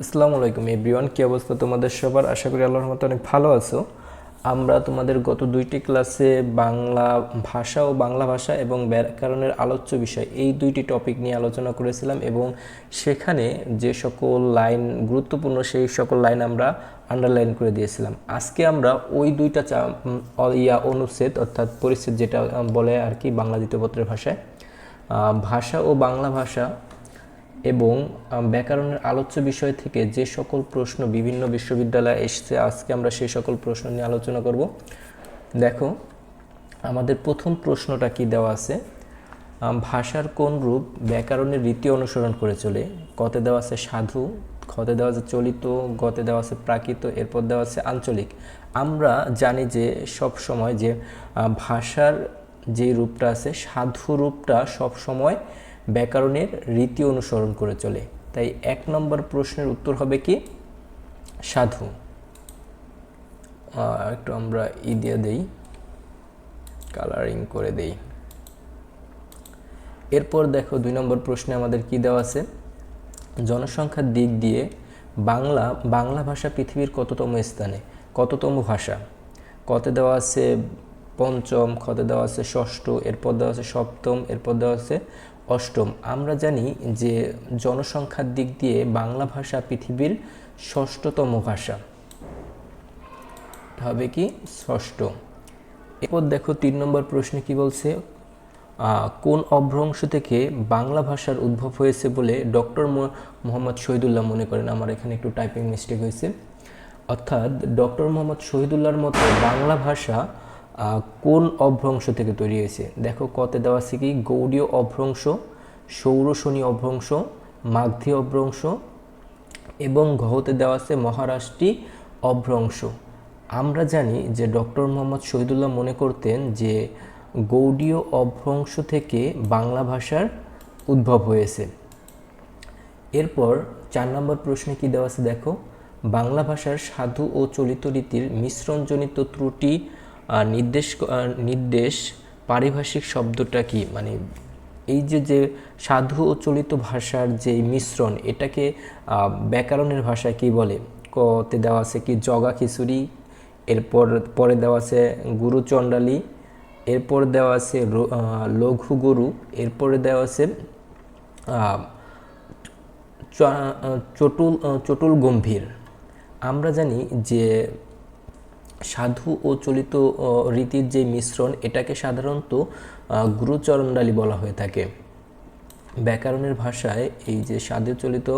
আসসালামু আলাইকুম এভরিওয়ান, কি অবস্থা তোমাদের সবার? আশা করি আল্লাহর রহমতে অনেক ভালো আছো। আমরা তোমাদের গত দুইটি ক্লাসে বাংলা ভাষা ও বাংলা ভাষা এবং ব্যাকরণের আলোচ্য বিষয় এই দুইটি টপিক নিয়ে আলোচনা করেছিলাম এবং সেখানে যে সকল লাইন গুরুত্বপূর্ণ সেই সকল লাইন আমরা আন্ডারলাইন করে দিয়েছিলাম। আজকে আমরা ওই দুইটা অনুচ্ছেদ অর্থাৎ পরিচ্ছেদ যেটা বলে আর কি বাংলা দ্বিতীয় পত্রের ভাষায়, ভাষা ও বাংলা ভাষা এবং ব্যাকরণের আলোচ্য বিষয় থেকে যে সকল প্রশ্ন বিভিন্ন বিশ্ববিদ্যালয়ে এসেছে আজকে আমরা সেই সকল প্রশ্ন নিয়ে আলোচনা করব। দেখো আমাদের প্রথম প্রশ্নটা কি দেওয়া আছে, ভাষার কোন রূপ ব্যাকরণের রীতি অনুসরণ করে চলে? কতে দেওয়া আছে সাধু, খতে দেওয়া আছে চলিত, গতে দেওয়া আছে প্রাকৃত, এরপর দেওয়া আছে আঞ্চলিক। আমরা জানি যে সব সময় যে ভাষার যে রূপটা আছে সাধু রূপটা সব সময় ব্যাকরণের রীতি অনুসরণ করে চলে, তাই 1 নম্বর প্রশ্নের উত্তর হবে কি সাধু। একটু আমরা দিয়ে দেই, কালারিং করে দেই। এরপর দেখো 2 নম্বর প্রশ্নে আমাদের কি দেওয়া আছে, জনসংখ্যার দিক দিয়ে বাংলা ভাষা পৃথিবীর কততম স্থানে? কততম ভাষা? কতে দেওয়া আছে পঞ্চম, খতে দেওয়া আছে ষষ্ঠ, এরপর দেওয়া আছে সপ্তম, এরপর দেওয়া আছে অষ্টম। আমরা জানি যে জনসংখ্যার দিক দিয়ে বাংলা ভাষা পৃথিবীর ষষ্ঠতম ভাষা, হবে কি ষষ্ঠ। এরপর দেখো 3 নম্বর প্রশ্নে কি বলছে, কোন অভ্রংশ থেকে বাংলা ভাষার উদ্ভব হয়েছে বলে ডক্টর মোহাম্মদ শহীদুল্লাহ মনে করেন? আমার এখানে একটু টাইপিং মিস্টেক হয়েছে, অর্থাৎ ডক্টর মোহাম্মদ শহীদুল্লাহর মতে বাংলা ভাষা কোন অভ্রংশ থেকে তৈরি হয়েছে? দেখো কতে দেওয়া আছে কি গৌড়ীয় অভ্রংশ, সৌরশনী অভ্রংশ, মাগধী অভ্রংশ এবং ঘতে দেওয়া আছে মহারাষ্ট্রী অভ্রংশ। আমরা জানি যে ডক্টর মোহাম্মদ শহীদুল্লাহ মনে করতেন যে গৌড়ীয় অভ্রংশ থেকে বাংলা ভাষার উদ্ভব হয়েছে। এরপর 4 নম্বর প্রশ্নে কি দেওয়া আছে দেখো, বাংলা ভাষার সাধু ও চলিত রীতির মিশ্রণজনিত ত্রুটি নির্দেশ পারিভাষিক শব্দটা কি? মানে এই যে সাধু ও চলিত ভাষার যে মিশ্রণ এটাকে ব্যাকরণের ভাষায় কি বলে? কতে দেওয়া আছে কি জগা খিচুড়ি, এরপর পরে দেওয়া আছে গুরুচণ্ডালী, এরপর দেওয়া আছে লঘু গরু, এরপরে দেওয়া আছে চটুল গম্ভীর। আমরা জানি যে সাধু ও চলিত রীতির যে মিশ্রণ এটাকে সাধারণত গুরুচণ্ডালী বলা হয়ে থাকে। ব্যাকরণের ভাষায় এই যে সাধু চলিত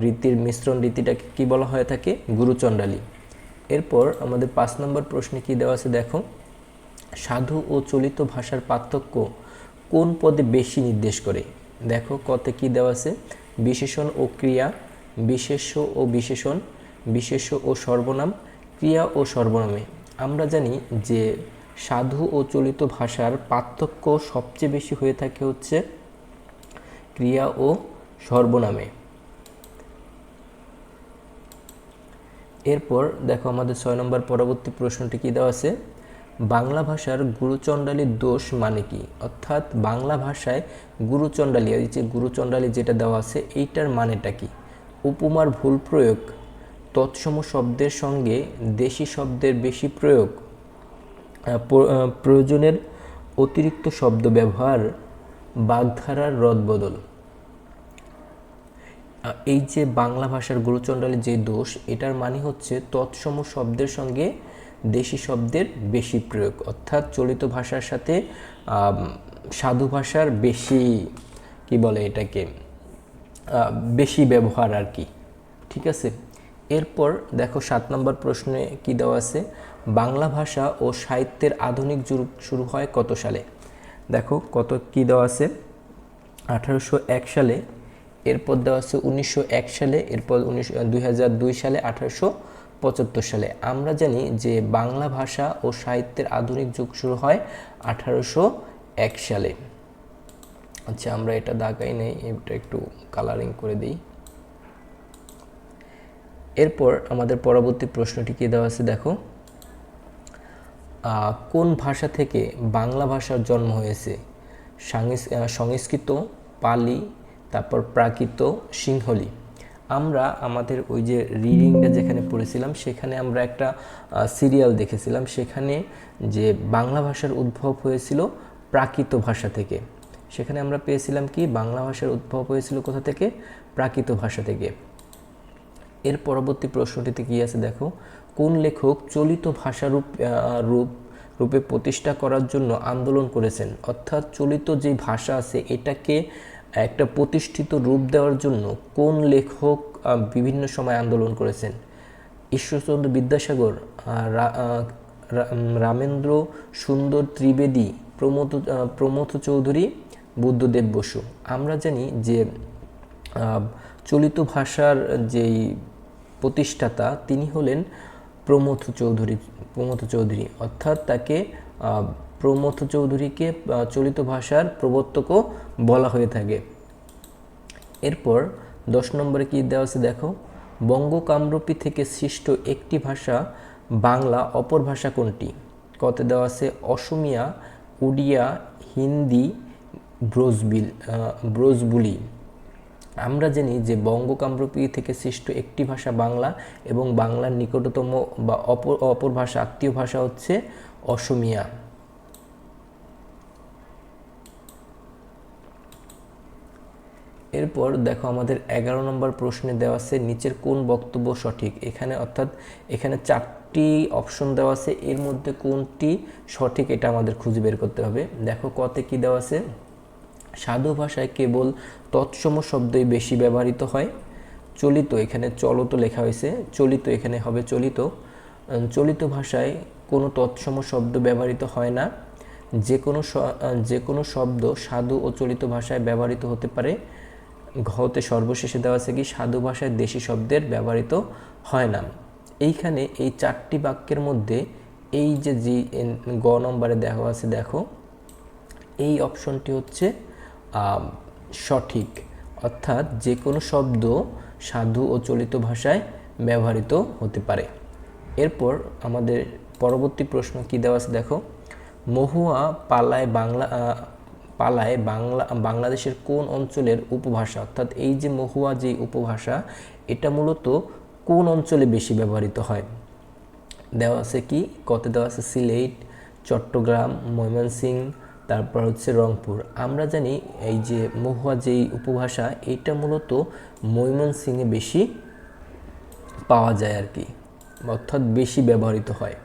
রীতির মিশ্রণ রীতিটাকে কি বলা হয়ে থাকে? গুরুচণ্ডালী। এরপর আমাদের 5 নম্বর প্রশ্নে কি দেওয়া আছে দেখো, সাধু ও চলিত ভাষার পার্থক্য কোন পদে বেশি নির্দেশ করে? দেখো কতে কি দেওয়া আছে, বিশেষণ ও ক্রিয়া, বিশেষ্য ও বিশেষণ, বিশেষ্য ও সর্বনাম, ক্রিয়া ও সর্বনামে। আমরা জানি যে সাধু ও চলিত ভাষার পার্থক্য সবচেয়ে বেশি হয়ে থাকে হচ্ছে ক্রিয়া ও সর্বনামে। এরপর দেখো আমাদের 6 নম্বর পরবর্তী প্রশ্নটি কি দেওয়া আছে, বাংলা ভাষার গুরুচণ্ডালীর দোষ মানে কি? অর্থাৎ বাংলা ভাষায় গুরুচণ্ডালী, এই যে গুরুচণ্ডালী যেটা দেওয়া আছে এইটার মানেটা কি? উপমার ভুল প্রয়োগ, তৎসম শব্দের সঙ্গে দেশি শব্দের বেশি প্রয়োগ, প্রয়োজনের অতিরিক্ত শব্দ ব্যবহার, বাগধারার রদবদল। এই যে বাংলা ভাষার গুরুচণ্ডালীর যে দোষ এটার মানে হচ্ছে তৎসম শব্দের সঙ্গে দেশি শব্দের বেশি প্রয়োগ, অর্থাৎ চলিত ভাষার সাথে সাধু ভাষার বেশি কি বলে এটাকে বেশি ব্যবহার আর কি। ঠিক আছে। এরপর দেখো 7 নম্বর প্রশ্নে কি দেওয়া আছে, বাংলা ভাষা ও সাহিত্যের আধুনিক যুগ শুরু হয় কত সালে? দেখো কত কি দেওয়া আছে, 1801 সালে, এরপর দেওয়া আছে 1901 সালে, এরপর 2002 সালে, 1875 সালে। আমরা জানি যে বাংলা ভাষা ও সাহিত্যের আধুনিক যুগ শুরু হয় 1801 সালে। আচ্ছা আমরা এটা দাগাই নেই, এটা একটু কালারিং করে দিই। এরপর আমাদের পরবর্তী প্রশ্নটি কি দেওয়া আছে দেখো, কোন ভাষা থেকে বাংলা ভাষার জন্ম হয়েছে? সংস্কৃত, পালি, তারপর প্রাকৃত, সিংহলি। আমরা আমাদের ওই যে রিডিংটা যেখানে পড়েছিলাম সেখানে আমরা একটা সিরিয়াল দেখেছিলাম, সেখানে যে বাংলা ভাষার উদ্ভব হয়েছিল প্রাকৃত ভাষা থেকে। সেখানে আমরা পেয়েছিলাম কি বাংলা ভাষার উদ্ভব হয়েছিল কোথা থেকে? প্রাকৃত ভাষা থেকে। এর পরবর্তী প্রশ্নটিতে কি আছে দেখো, কোন লেখক চলিত ভাষারূপ রূপে প্রতিষ্ঠা করার জন্য আন্দোলন করেছেন? অর্থাৎ চলিত যে ভাষা আছে এটাকে একটা প্রতিষ্ঠিত রূপ দেওয়ার জন্য কোন লেখক বিভিন্ন সময় আন্দোলন করেছেন? ঈশ্বরচন্দ্র বিদ্যাসাগর, রামেন্দ্র সুন্দর ত্রিবেদী, প্রমথ চৌধুরী, বুদ্ধদেব বসু। আমরা জানি যে চলিত ভাষার যেই প্রতিষ্ঠাতা তিনি হলেন প্রমথ চৌধুরী, অর্থাৎ তাকে প্রমথ চৌধুরীকে চলিত ভাষার প্রবর্তকও বলা হয়ে থাকে। এরপর 10 নম্বরে কি দেওয়া আছে দেখো, বঙ্গকামরূপী থেকে সৃষ্ট একটি ভাষা বাংলা, অপর ভাষা কোনটি? কতে দেওয়া আছে অসমিয়া, উড়িয়া, হিন্দি, ব্রজবুলি। আমরা জানি যে বঙ্গকামরূপী থেকে সৃষ্ট একটি ভাষা বাংলা এবং বাংলার নিকটতম বা অপর ভাষা, আত্মীয় ভাষা হচ্ছে অসমিয়া। এরপর দেখো আমাদের 11 নম্বর প্রশ্নে দেওয়া আছে নিচের কোন বক্তব্য সঠিক? এখানে অর্থাৎ এখানে 4টি অপশন দেওয়া আছে, এর মধ্যে কোনটি সঠিক এটা আমাদের খুঁজে বের করতে হবে। দেখো কতে কি দেওয়া আছে, সাধু ভাষায় কেবল তৎসম শব্দই বেশি ব্যবহৃত হয়। চলিত, এখানে চলতো লেখা হয়েছে, চলিত এখানে হবে চলিত। চলিত ভাষায় কোনো তৎসম শব্দ ব্যবহৃত হয় না। যে কোনো শব্দ সাধু ও চলিত ভাষায় ব্যবহৃত হতে পারে। ঘতে সর্বশেষে দেওয়া আছে কি সাধু ভাষায় দেশি শব্দের ব্যবহৃত হয় না। এইখানে এই 4টি বাক্যের মধ্যে এই যে গ নম্বরে দেওয়া আছে দেখো, এই অপশনটি হচ্ছে সঠিক, অর্থাৎ যে কোনো শব্দ সাধু ও চলিত ভাষায় ব্যবহৃত হতে পারে। এরপর আমাদের পরবর্তী প্রশ্ন কি দেওয়া আছে দেখো, মহুয়া পালায় বাংলাদেশের কোন অঞ্চলের উপভাষা? অর্থাৎ এই যে মহুয়া যে উপভাষা এটা মূলত কোন অঞ্চলে বেশি ব্যবহৃত হয়? দেওয়া আছে কি, কত দেওয়া আছে সিলেট, চট্টগ্রাম, ময়মনসিংহ, তারপর হচ্ছে রংপুর। আমরা জানি এই যে মহুয়া যেই উপভাষা এটা মূলত ময়মনসিংহে বেশি পাওয়া যায় আর কি, অর্থাৎ বেশি ব্যবহৃত হয়।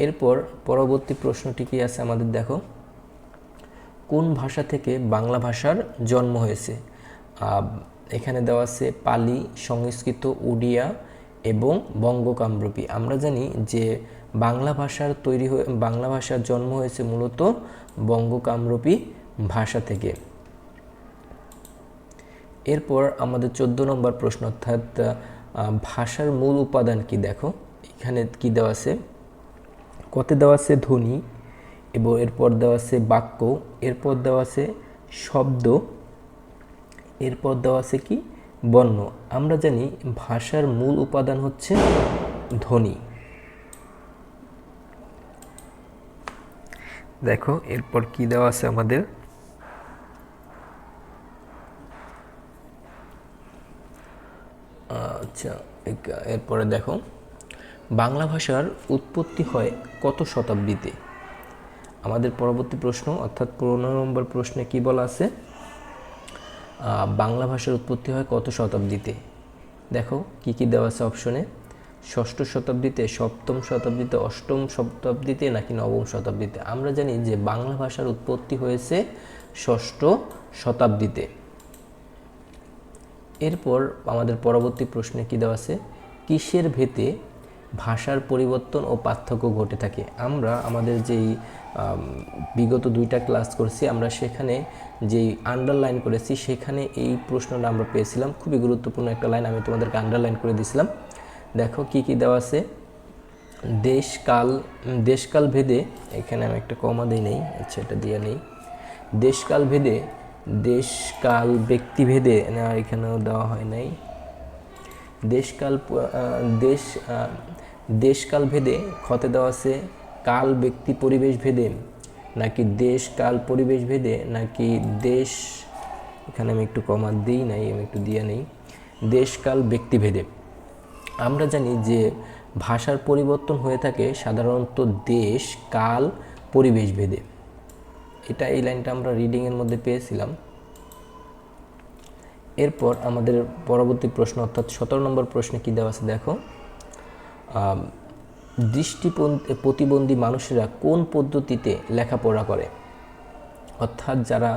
এরপর পরবর্তী প্রশ্নটি কি আছে আমাদের দেখো, কোন ভাষা থেকে বাংলা ভাষার জন্ম হয়েছে? এখানে দেওয়া আছে পালি, সংস্কৃত, উড়িয়া এবং বঙ্গকামরূপী। আমরা জানি যে বাংলা ভাষার জন্ম হয়েছে মূলত বঙ্গকামরূপী ভাষা থেকে। এরপর আমাদের 14 নম্বর প্রশ্ন, অর্থাৎ ভাষার মূল উপাদান কি? দেখো এখানে কি দেওয়া আছে, কতে দেওয়া আছে ধ্বনি, এবং এরপর দেওয়া আছে বাক্য, এরপর দেওয়া আছে শব্দ, এরপর দেওয়া আছে কি বর্ণ। আমরা জানি ভাষার মূল উপাদান হচ্ছে ধ্বনি। দেখো এরপর কি দেওয়া আছে আমাদের, আচ্ছা এরপরে দেখো বাংলা ভাষার উৎপত্তি হয় কত শতাব্দীতে? আমাদের পরবর্তী প্রশ্ন অর্থাৎ 15 নম্বর প্রশ্নে কি বলা আছে, বাংলা ভাষার উৎপত্তি হয় কত শতাব্দীতে? দেখো কি কি দেওয়া আছে অপশনে, ষষ্ঠ শতাব্দীতে, সপ্তম শতাব্দীতে, অষ্টম শতাব্দীতে নাকি নবম শতাব্দীতে? আমরা জানি যে বাংলা ভাষার উৎপত্তি হয়েছে ষষ্ঠ শতাব্দীতে। এরপর আমাদের পরবর্তী প্রশ্নে কি দেওয়া আছে, কিসের ভেদে ভাষার পরিবর্তন ও পার্থক্য ঘটে থাকে? আমরা আমাদের যেই বিগত 2টা ক্লাস করছি আমরা সেখানে যেই আন্ডারলাইন করেছি সেখানে এই প্রশ্নটা আমরা পেয়েছিলাম, খুবই গুরুত্বপূর্ণ একটা লাইন, আমি তোমাদেরকে আন্ডারলাইন করে দিয়েছিলাম। দেখো কি কি দেওয়া আছে, দেশকাল ভেদে, এখানে আমি একটা কমা দিই নেই, আচ্ছা এটা দিয়ে নেই, দেশকাল ভেদে, দেশকাল ব্যক্তিভেদে না, এখানেও দেওয়া হয় নাই, দেশকাল ভেদে ক্ষতে দেওয়া আছে কাল ব্যক্তি পরিবেশ ভেদে, নাকি দেশ কাল পরিবেশ ভেদে, নাকি দেশ, এখানে আমি একটু কমা দিই নাই, আমি একটু দিয়ে নেই, দেশকাল ব্যক্তিভেদে। আমরা জানি যে ভাষার পরিবর্তন হয়ে থাকে সাধারণত দেশ কাল পরিবেশ ভেদে। এটা এই লাইনটা আমরা রিডিংয়ের মধ্যে পেয়েছিলাম। এরপর আমাদের পরবর্তী প্রশ্ন অর্থাৎ 17 নম্বর প্রশ্নে কী দেওয়া আছে দেখো, দৃষ্টি প্রতিবন্ধী মানুষেরা কোন পদ্ধতিতে লেখাপড়া করে? অর্থাৎ যারা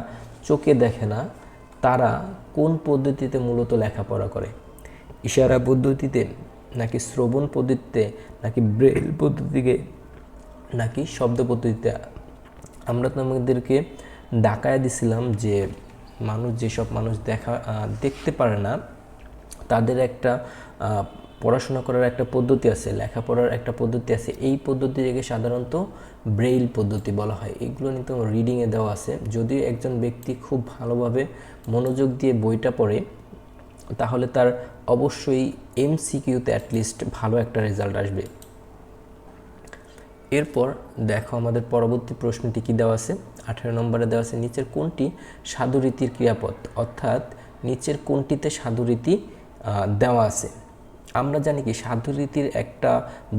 চোখে দেখে না তারা কোন পদ্ধতিতে মূলত লেখাপড়া করে? ইশারা পদ্ধতিতে, নাকি শ্রবণ পদ্ধতিতে, নাকি ব্রেল পদ্ধতিতে, নাকি শব্দ পদ্ধতিতে? আমরা তোমাদেরকে ডাকায় দিছিলাম যে যেসব মানুষ দেখতে পারে না তাদের একটা পড়াশোনা করার একটা পদ্ধতি আছে, লেখাপড়ার একটা পদ্ধতি আছে। এই পদ্ধতিকে সাধারণত ব্রেইল পদ্ধতি বলা হয়। এগুলো নিয়ে তোমার রিডিংয়ে দেওয়া আছে। যদিও একজন ব্যক্তি খুব ভালোভাবে মনোযোগ দিয়ে বইটা পড়ে তাহলে তার অবশ্যই MCQতে অ্যাটলিস্ট ভালো একটা রেজাল্ট আসবে। এরপর দেখো আমাদের পরবর্তী প্রশ্নটি কী দেওয়া আছে, 18 নম্বরে দেওয়া আছে নিচের কোনটি সাধুরীতির ক্রিয়াপদ? অর্থাৎ নিচের কোনটিতে সাধুরীতি দেওয়া আছে? আমরা জানি কি সাধুরীতির একটা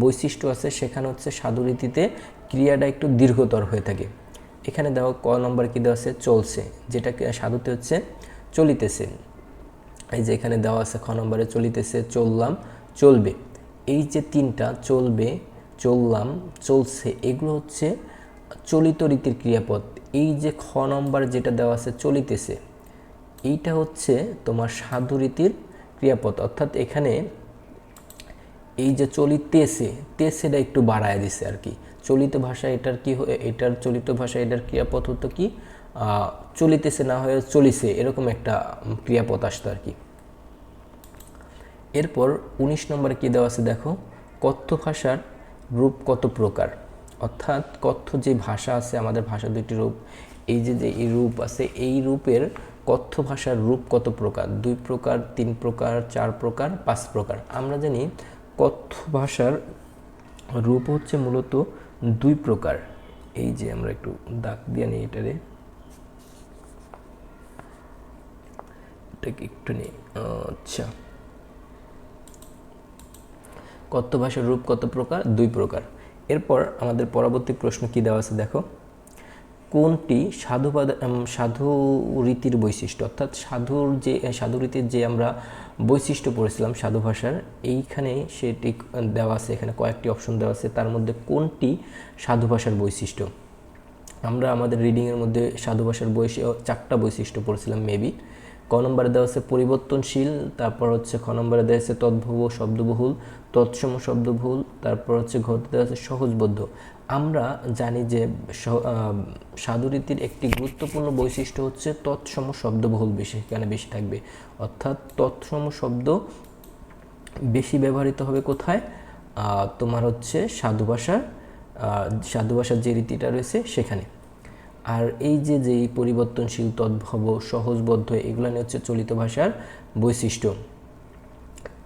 বৈশিষ্ট্য আছে, সেখানে হচ্ছে সাধুরীতিতে ক্রিয়াটা একটু দীর্ঘতর হয়ে থাকে। এখানে দেখো ক নম্বর কী দেওয়া আছে, চলছে, যেটাকে সাধুতে হচ্ছে চলিতেছে। এই যে এখানে দেওয়া আছে খ নম্বরে চলিতেছে, চললাম, চলবে। এই যে তিনটা চলবে, চললাম, চলছে, এগুলো হচ্ছে চলিত রীতির ক্রিয়াপদ। এই যে খ নম্বর যেটা দেওয়া আছে চলিতেছে, এইটা হচ্ছে তোমার সাধু রীতির ক্রিয়াপদ। অর্থাৎ এখানে এই যে চলিতেছে, তেছেটা একটু বাড়ায় দিছে আর কি। চলিত ভাষা এটার কি, এটার চলিত ভাষা এটার ক্রিয়াপদ হতো কি চলিতেছে না হয়ে চলিছে, এরকম একটা ক্রিয়াপদ আসতো আর কি। এরপর 19 নম্বরে কী দেওয়া আছে দেখো, কথ্য ভাষার রূপ কত প্রকার? অর্থাৎ কথ্য যে ভাষা আছে, আমাদের ভাষা দুইটি রূপ, এই যে এই রূপ আছে, এই রূপের কথ্য ভাষার রূপ কত প্রকার? 2 প্রকার, 3 প্রকার, 4 প্রকার, 5 প্রকার। আমরা জানি কথ্য ভাষার রূপ হচ্ছে মূলত 2 প্রকার। এই যে আমরা একটু দাগ দিয়ে নিই এটাকে একটু নিই। আচ্ছা, কথ্য ভাষার রূপ কত প্রকার? 2 প্রকার। এরপর আমাদের পরবর্তী প্রশ্ন কি দেওয়া আছে দেখো, কোনটি সাধু রীতির বৈশিষ্ট্য? অর্থাৎ সাধু রীতির যে আমরা বৈশিষ্ট্য পড়েছিলাম সাধু ভাষার, এইখানে সেটি দেওয়া আছে, এখানে কয়েকটি অপশন দেওয়া আছে, তার মধ্যে কোনটি সাধু ভাষার বৈশিষ্ট্য? আমরা আমাদের রিডিংয়ের মধ্যে সাধু ভাষার 4টা বৈশিষ্ট্য পড়েছিলাম মেবি। ক নম্বরে দেওয়া আছে পরিবর্তনশীল, তারপর হচ্ছে খ নম্বরে দেওয়া আছে তদ্ভব শব্দবহুল, তৎসম শব্দবহুল, তারপর হচ্ছে ঘতে দেওয়া আছে সহজবদ্ধ। আমরা জানি যে সাধুরীতির একটি গুরুত্বপূর্ণ বৈশিষ্ট্য হচ্ছে তৎসম শব্দবহুল এখানে বেশি থাকবে। অর্থাৎ তৎসম শব্দ বেশি ব্যবহৃত হবে কোথায়? তোমার হচ্ছে সাধু ভাষার যে রীতিটা রয়েছে সেখানে। আর এই যে পরিবর্তনশীল, তদ্ভব, সহজবদ্ধ, এগুলো নিয়ে হচ্ছে চলিত ভাষার বৈশিষ্ট্য।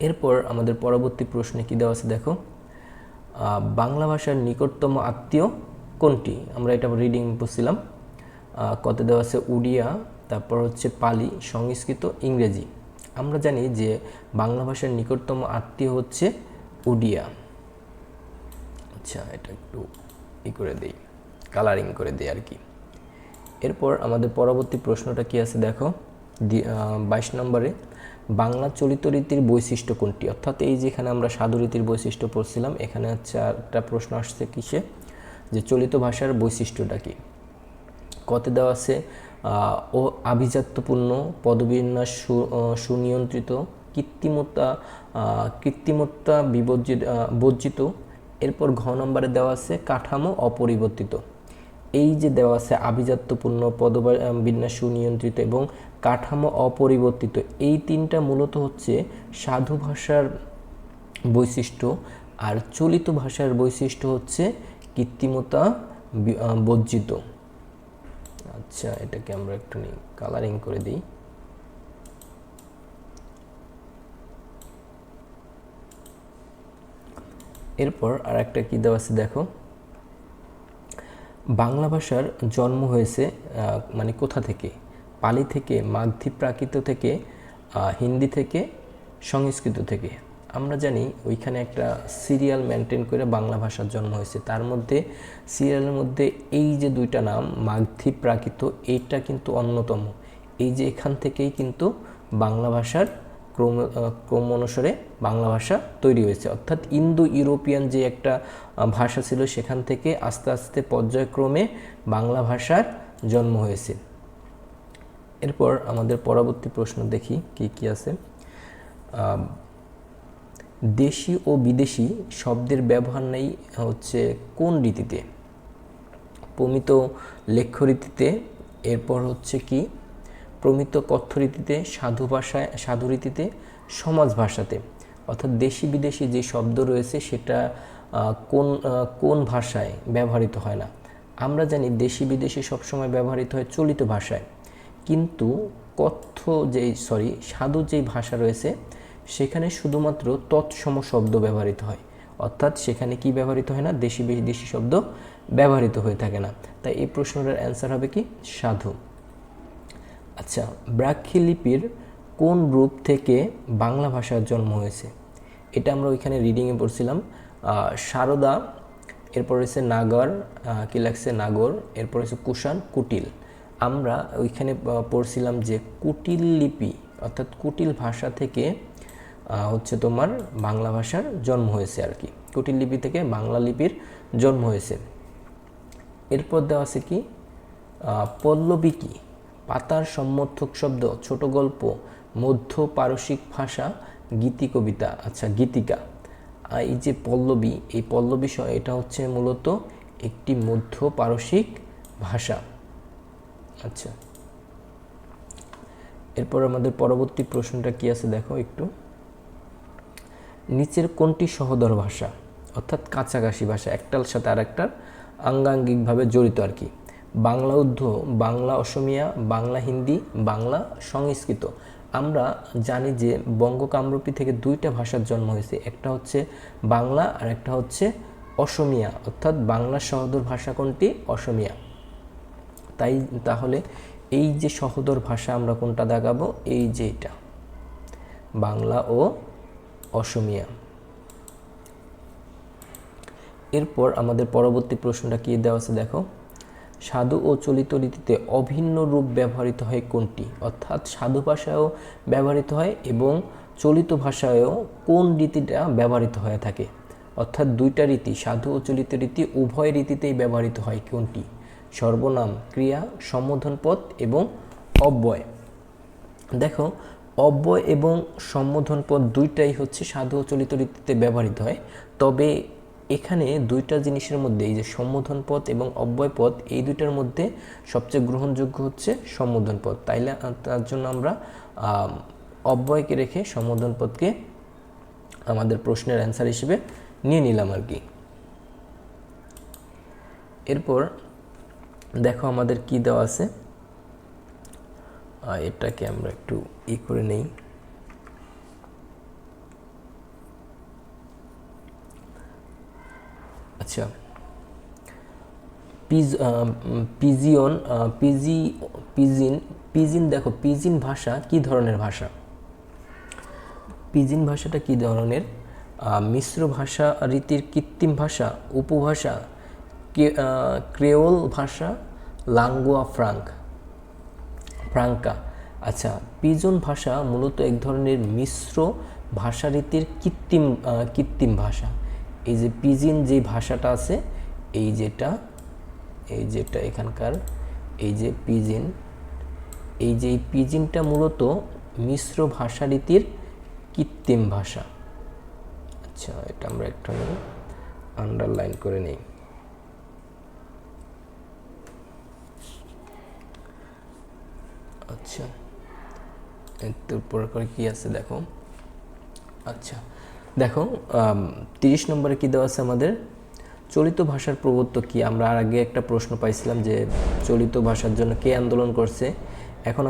এরপর আমাদের পরবর্তী প্রশ্নে কী দেওয়া আছে দেখো, বাংলা ভাষার নিকটতম আত্মীয় কোনটি? আমরা এটা রিডিং পড়ছিলাম। কত দেওয়া আছে উড়িয়া, তারপর হচ্ছে পালি, সংস্কৃত, ইংরেজি। আমরা জানি যে বাংলা ভাষার নিকটতম আত্মীয় হচ্ছে উড়িয়া। আচ্ছা, এটা একটু করে দেই, কালারিং করে দেই আর কি। এরপর আমাদের পরবর্তী প্রশ্নটা কি আছে দেখো, 22 নম্বরে, বাংলা চলিত রীতির বৈশিষ্ট্য কোনটি? অর্থাৎ এই যেখানে আমরা সাধু রীতির বৈশিষ্ট্য পড়ছিলাম, এখানে হচ্ছে একটা প্রশ্ন আসছে কিসে, যে চলিত ভাষার বৈশিষ্ট্যটা কি? কতে দেওয়া আছে ও আভিজাত্যপূর্ণ, পদবিন্যাস সুনিয়ন্ত্রিত, কৃত্রিমতা বর্জিত। এরপর ঘ নম্বরে দেওয়া আছে কাঠামো অপরিবর্তিত। এই যে দেওয়া আছে আভিজাত্যপূর্ণ, পদবিন্যাস সুনিয়ন্ত্রিত এবং কাঠামো অপরিবর্তিত, এই তিনটা মূলত হচ্ছে সাধু ভাষার বৈশিষ্ট্য। আর চলিত ভাষার বৈশিষ্ট্য হচ্ছে কৃত্রিমতা বর্জিত। আচ্ছা, এটাকে আমরা একটু কালারিং করে দিই। এরপর আর একটা কী দেওয়া আছে দেখো, বাংলা ভাষার জন্ম হয়েছে মানে কোথা থেকে? পালি থেকে, মাগধী প্রাকৃত থেকে, হিন্দি থেকে, সংস্কৃত থেকে। আমরা জানি ওইখানে একটা সিরিয়াল মেনটেন করে বাংলা ভাষার জন্ম হয়েছে। তার মধ্যে সিরিয়ালের মধ্যে এই যে দুইটা নাম মাগধী প্রাকৃত, এইটা কিন্তু অন্যতম। এই যে এখান থেকেই কিন্তু বাংলা ভাষার ক্রম অনুসারে বাংলা ভাষা তৈরি হয়েছে। অর্থাৎ ইন্দো ইউরোপিয়ান যে একটা ভাষা ছিল, সেখান থেকে আস্তে আস্তে পর্যায়ক্রমে বাংলা ভাষার জন্ম হয়েছে। এরপর আমাদের পরবর্তী প্রশ্ন দেখি কি কি আছে। দেশি ও বিদেশি শব্দের ব্যবহার নেই হচ্ছে কোন রীতিতে? প্রমিত লেখ্য রীতিতে, এরপর হচ্ছে কি প্রমিত কথ্য রীতিতে, সাধু ভাষায়, সাধু রীতিতে, সমাজ ভাষাতে। অর্থাৎ দেশি বিদেশি যে শব্দ রয়েছে সেটা কোন ভাষায় ব্যবহৃত হয় না। আমরা জানি দেশি বিদেশি সবসময় ব্যবহৃত হয় চলিত ভাষায়, কিন্তু সাধু যেই ভাষা রয়েছে সেখানে শুধুমাত্র তৎসম শব্দ ব্যবহৃত হয়। অর্থাৎ সেখানে কি ব্যবহৃত হয় না? দেশি বিদেশি শব্দ ব্যবহৃত হয়ে থাকে না। তাই এই প্রশ্নটার অ্যান্সার হবে কি? সাধু। আচ্ছা, ব্রাহ্মী লিপির কোন রূপ থেকে বাংলা ভাষার জন্ম হয়েছে? এটা আমরা ওইখানে রিডিংয়ে পড়ছিলাম। সারদা, এরপর হচ্ছে নাগর, কি লাগছে নাগর, এরপর হচ্ছে কুষাণ, কুটিল। আমরা ওইখানে পড়ছিলাম যে কুটিল লিপি অর্থাৎ কুটিল ভাষা থেকে হচ্ছে তোমার বাংলা ভাষার জন্ম হয়েছে আর কি। কুটিল লিপি থেকে বাংলা লিপির জন্ম হয়েছে। এরপর দেওয়া আছে কি পল্লবী কি? পাতার সমর্থক শব্দ, ছোট গল্প, মধ্য পারসিক ভাষা, গীতি কবিতা। আচ্ছা, গীতিকা। এই যে পল্লবী, এই পল্লবী এটা হচ্ছে মূলত একটি মধ্য পারসিক ভাষা। আচ্ছা, এরপর আমাদের পরবর্তী প্রশ্নটা কি আছে দেখো একটু। নিচের কোনটি সহোদর ভাষা? অর্থাৎ কাছাকাছি ভাষা, একটার সাথে আর একটার আঙ্গাঙ্গিকভাবে জড়িত আর কি। বাংলা উর্দু, বাংলা অসমিয়া, বাংলা হিন্দি, বাংলা সংস্কৃত। আমরা জানি যে বঙ্গ কামরূপী থেকে দুইটা ভাষার জন্ম হয়েছে, একটা হচ্ছে বাংলা আর একটা হচ্ছে অসমিয়া। অর্থাৎ বাংলার সহোদর ভাষা কোনটি? অসমিয়া। তাহলে এই যে সহোদর ভাষা আমরা কোনটা দেখাবো? এই যে এটা, বাংলা ও অসমিয়া। এরপর আমাদের পরবর্তী প্রশ্নটা কি দেওয়া আছে দেখো। সাধু ও চলিত রীতিতে অভিন্ন রূপ ব্যবহৃত হয় কোনটি? অর্থাৎ সাধু ভাষায়ও ব্যবহৃত হয় এবং চলিত ভাষায়ও কোন রীতিটা ব্যবহৃত হয়ে থাকে? অর্থাৎ দুইটা রীতি, সাধু ও চলিত রীতি উভয় রীতিতেই ব্যবহৃত হয় কোনটি? সর্বনাম, ক্রিয়া, সম্বোধন পদ এবং অব্যয়। দেখো, অব্যয় এবং সম্বোধন পদ দুইটাই হচ্ছে সাধু ও চলিত রীতিতে ব্যবহৃত হয়। তবে এখানে দুইটা জিনিসের মধ্যে এই যে সম্বোধন পদ এবং অব্যয় পদ, এই দুইটার মধ্যে সবচেয়ে গ্রহণযোগ্য হচ্ছে সম্বোধন পদ। তার জন্য আমরা অব্যয়কে রেখে সম্বোধন পদকে আমাদের প্রশ্নের অ্যান্সার হিসেবে নিয়ে নিলাম আর কি। এরপর দেখো আমাদের কি দেওয়া আছে, এটাকে আমরা একটু করে নেই। আচ্ছা, পিজিন দেখো, পিজিন ভাষা কি ধরনের ভাষা? পিজিন ভাষাটা কি ধরনের? মিশ্র ভাষা রীতির কৃত্রিম ভাষা, উপভাষা, ক্রেওল ভাষা, লাঙ্গুয়া ফ্রাঙ্কা। আচ্ছা, পিজন ভাষা মূলত এক ধরনের মিশ্র ভাষারীতির কৃত্রিম ভাষা। এই যে পিজিন যে ভাষাটা আছে, এই যেটা এখানকার এই যে পিজিন, এই যে পিজিনটা মূলত মিশ্র ভাষারীতির কৃত্রিম ভাষা। আচ্ছা, এটা আমরা একটু আন্ডারলাইন করে নিই। আচ্ছা, এরপর কি আছে দেখো। আচ্ছা দেখো, 30 নম্বরে কি দেওয়া আছে আমাদের, চলিত ভাষার প্রবর্তক কি? আমরা আগে একটা প্রশ্ন পাইছিলাম যে চলিত ভাষার জন্য কে আন্দোলন করছে। এখন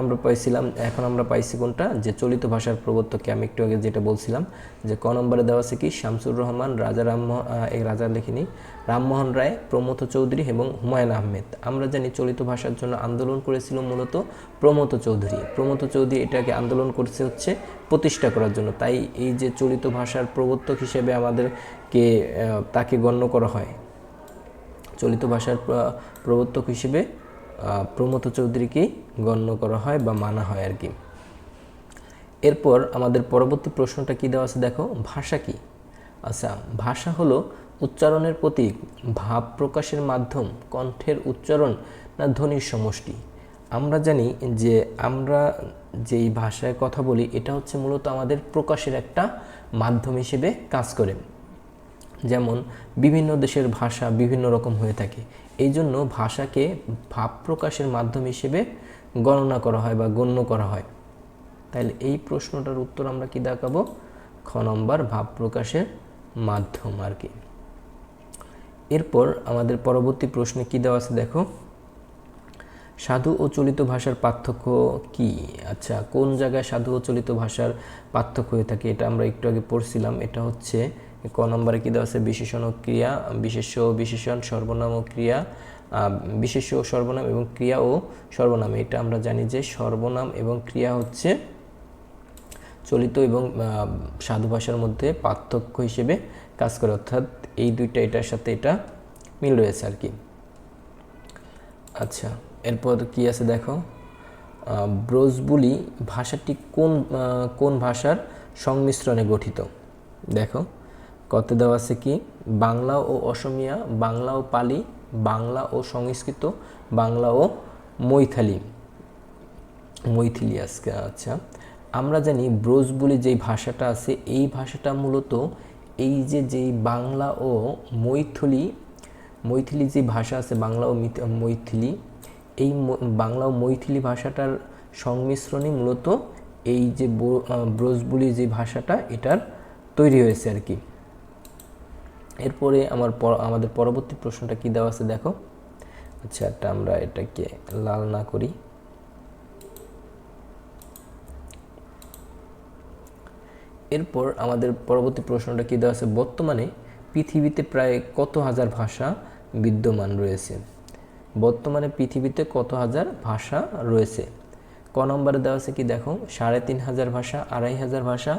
আমরা পাইছি কোনটা, যে চলিত ভাষার প্রবর্তককে আমি একটু আগে যেটা বলছিলাম, যে ক নম্বরে দেওয়া আছে কি শামসুর রহমান, রাজা লিখিনি, রামমোহন রায়, প্রমথ চৌধুরী এবং হুমায়ুন আহমেদ। আমরা জানি চলিত ভাষার জন্য আন্দোলন করেছিল মূলত প্রমথ চৌধুরী এটাকে আন্দোলন করছে হচ্ছে প্রতিষ্ঠা করার জন্য। তাই এই যে চলিত ভাষার প্রবর্তক হিসেবে আমাদেরকে তাকে গণ্য করা হয়, চলিত ভাষার প্রবর্তক হিসেবে প্রমথ চৌধুরীকেই গণ্য করা হয় বা মানা হয় আর কি। এরপর আমাদের পরবর্তী প্রশ্নটা কি দেওয়া আছে দেখো, ভাষা কি? আচ্ছা, ভাষা হলো উচ্চারণের প্রতীক, ভাব প্রকাশের মাধ্যম, কণ্ঠের উচ্চারণ না ধ্বনির সমষ্টি। আমরা জানি যে আমরা যেই ভাষায় কথা বলি এটা হচ্ছে মূলত আমাদের প্রকাশের একটা মাধ্যম হিসেবে কাজ করে। যেমন বিভিন্ন দেশের ভাষা বিভিন্ন রকম হয়ে থাকে, এই জন্য ভাষাকে ভাব প্রকাশের মাধ্যম হিসেবে গণনা করা হয় বা গণ্য করা হয়। তাহলে এই প্রশ্নটার উত্তর আমরা কি দেখাবো, খ নম্বর ভাব প্রকাশের মাধ্যম আর কি। এরপর আমাদের পরবর্তী প্রশ্নে কি দেওয়া আছে দেখো, সাধু ও চলিত ভাষার পার্থক্য কি? আচ্ছা, কোন জায়গায় সাধু ও চলিত ভাষার পার্থক্য হয়ে থাকে এটা আমরা একটু আগে পড়ছিলাম। এটা হচ্ছে ক নম্বরে কি দেওয়া আছে, বিশেষণ ও ক্রিয়া, বিশেষ্য ও বিশেষণ, সর্বনাম ও ক্রিয়া, বিশেষ্য ও সর্বনাম এবং ক্রিয়া ও সর্বনাম। এটা আমরা জানি যে সর্বনাম এবং ক্রিয়া হচ্ছে চলিত এবং সাধু ভাষার মধ্যে পার্থক্য হিসেবে কাজ করে, অর্থাৎ এই দুইটা এটার সাথে এটা মিল রয়েছে আর কি। আচ্ছা, এরপর কি আছে দেখো, ব্রজবুলি ভাষাটি কোন ভাষার সংমিশ্রণে গঠিত? দেখো কত দেওয়া আছে কি, বাংলা ও অসমিয়া, বাংলা ও পালি, বাংলা ও সংস্কৃত, বাংলা ও মৈথিলি আজকে। আচ্ছা, আমরা জানি ব্রজবুলি যেই ভাষাটা আছে এই ভাষাটা মূলত এই যেই বাংলা ও মৈথিলি যে ভাষা আছে, বাংলা ও মৈথিলি, এই বাংলা ও মৈথিলি ভাষাটার সংমিশ্রণই মূলত এই যে ব্রজবুলি যে ভাষাটা এটার তৈরি হয়েছে আর কি। এরপরে আমাদের পরবর্তী প্রশ্নটা কি দেওয়া আছে দেখো। আচ্ছা, আমরা এটাকে লাল না করি। এরপর আমাদের পরবর্তী প্রশ্নটা কি দেওয়া আছে, বর্তমানে পৃথিবীতে প্রায় কত হাজার ভাষা বিদ্যমান রয়েছে? বর্তমানে পৃথিবীতে কত হাজার ভাষা রয়েছে? ক নম্বরে দেওয়া আছে কি দেখো, 3,500 ভাষা, 2,500 ভাষা,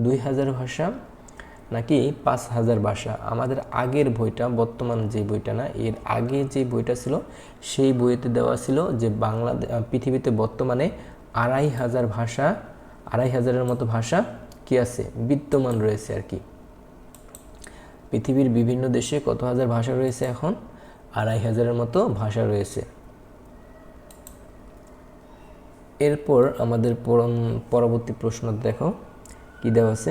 2,000 ভাষা নাকি 5,000 ভাষা। আমাদের আগের বইটা, বর্তমান যে বইটা না, এর আগে যে বইটা ছিল সেই বইতে দেওয়া ছিল যে পৃথিবীতে বর্তমানে 2,500 ভাষা, 2,500-এর মতো ভাষা কি আছে, বিদ্যমান রয়েছে আর কি। পৃথিবীর বিভিন্ন দেশে কত হাজার ভাষা রয়েছে এখন? 2,500-এর মতো ভাষা রয়েছে। এরপর আমাদের পরবর্তী প্রশ্ন দেখো কি দেওয়া আছে,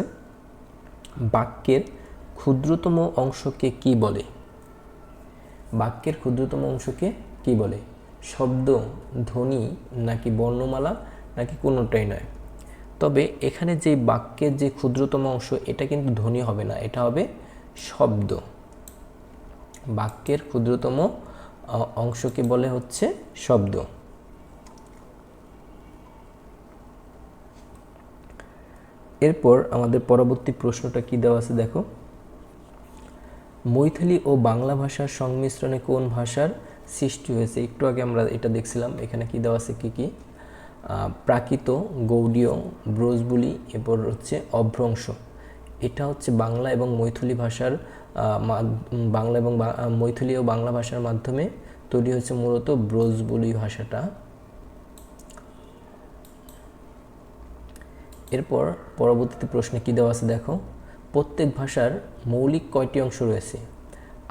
বাক্যের ক্ষুদ্রতম অংশকে কি বলে? বাক্যের ক্ষুদ্রতম অংশকে কি বলে? শব্দ, ধ্বনি নাকি বর্ণমালা নাকি কোনোটাই নয়? তবে এখানে যে বাক্যের যে ক্ষুদ্রতম অংশ এটা কিন্তু ধ্বনি হবে না, এটা হবে শব্দ। বাক্যের ক্ষুদ্রতম অংশকে বলে হচ্ছে শব্দ। এরপর আমাদের পরবর্তী প্রশ্নটা কি দেওয়া আছে দেখো, মৈথিলি ও বাংলা ভাষার সংমিশ্রণে কোন ভাষার সৃষ্টি হয়েছে? একটু আগে আমরা এটা দেখছিলাম, এখানে কি দেওয়া আছে কি প্রাকৃত, গৌড়ীয়, ব্রজবুলি, এরপর হচ্ছে অভ্রংশ। এটা হচ্ছে বাংলা এবং মৈথিলি ভাষার মৈথিলি ও বাংলা ভাষার মাধ্যমে তৈরি হয়েছে মূলত ব্রজবুলি ভাষাটা। এরপর পরবর্তী প্রশ্নে কি দেওয়া আছে দেখো, প্রত্যেক ভাষার মৌলিক কয়টি অংশ রয়েছে?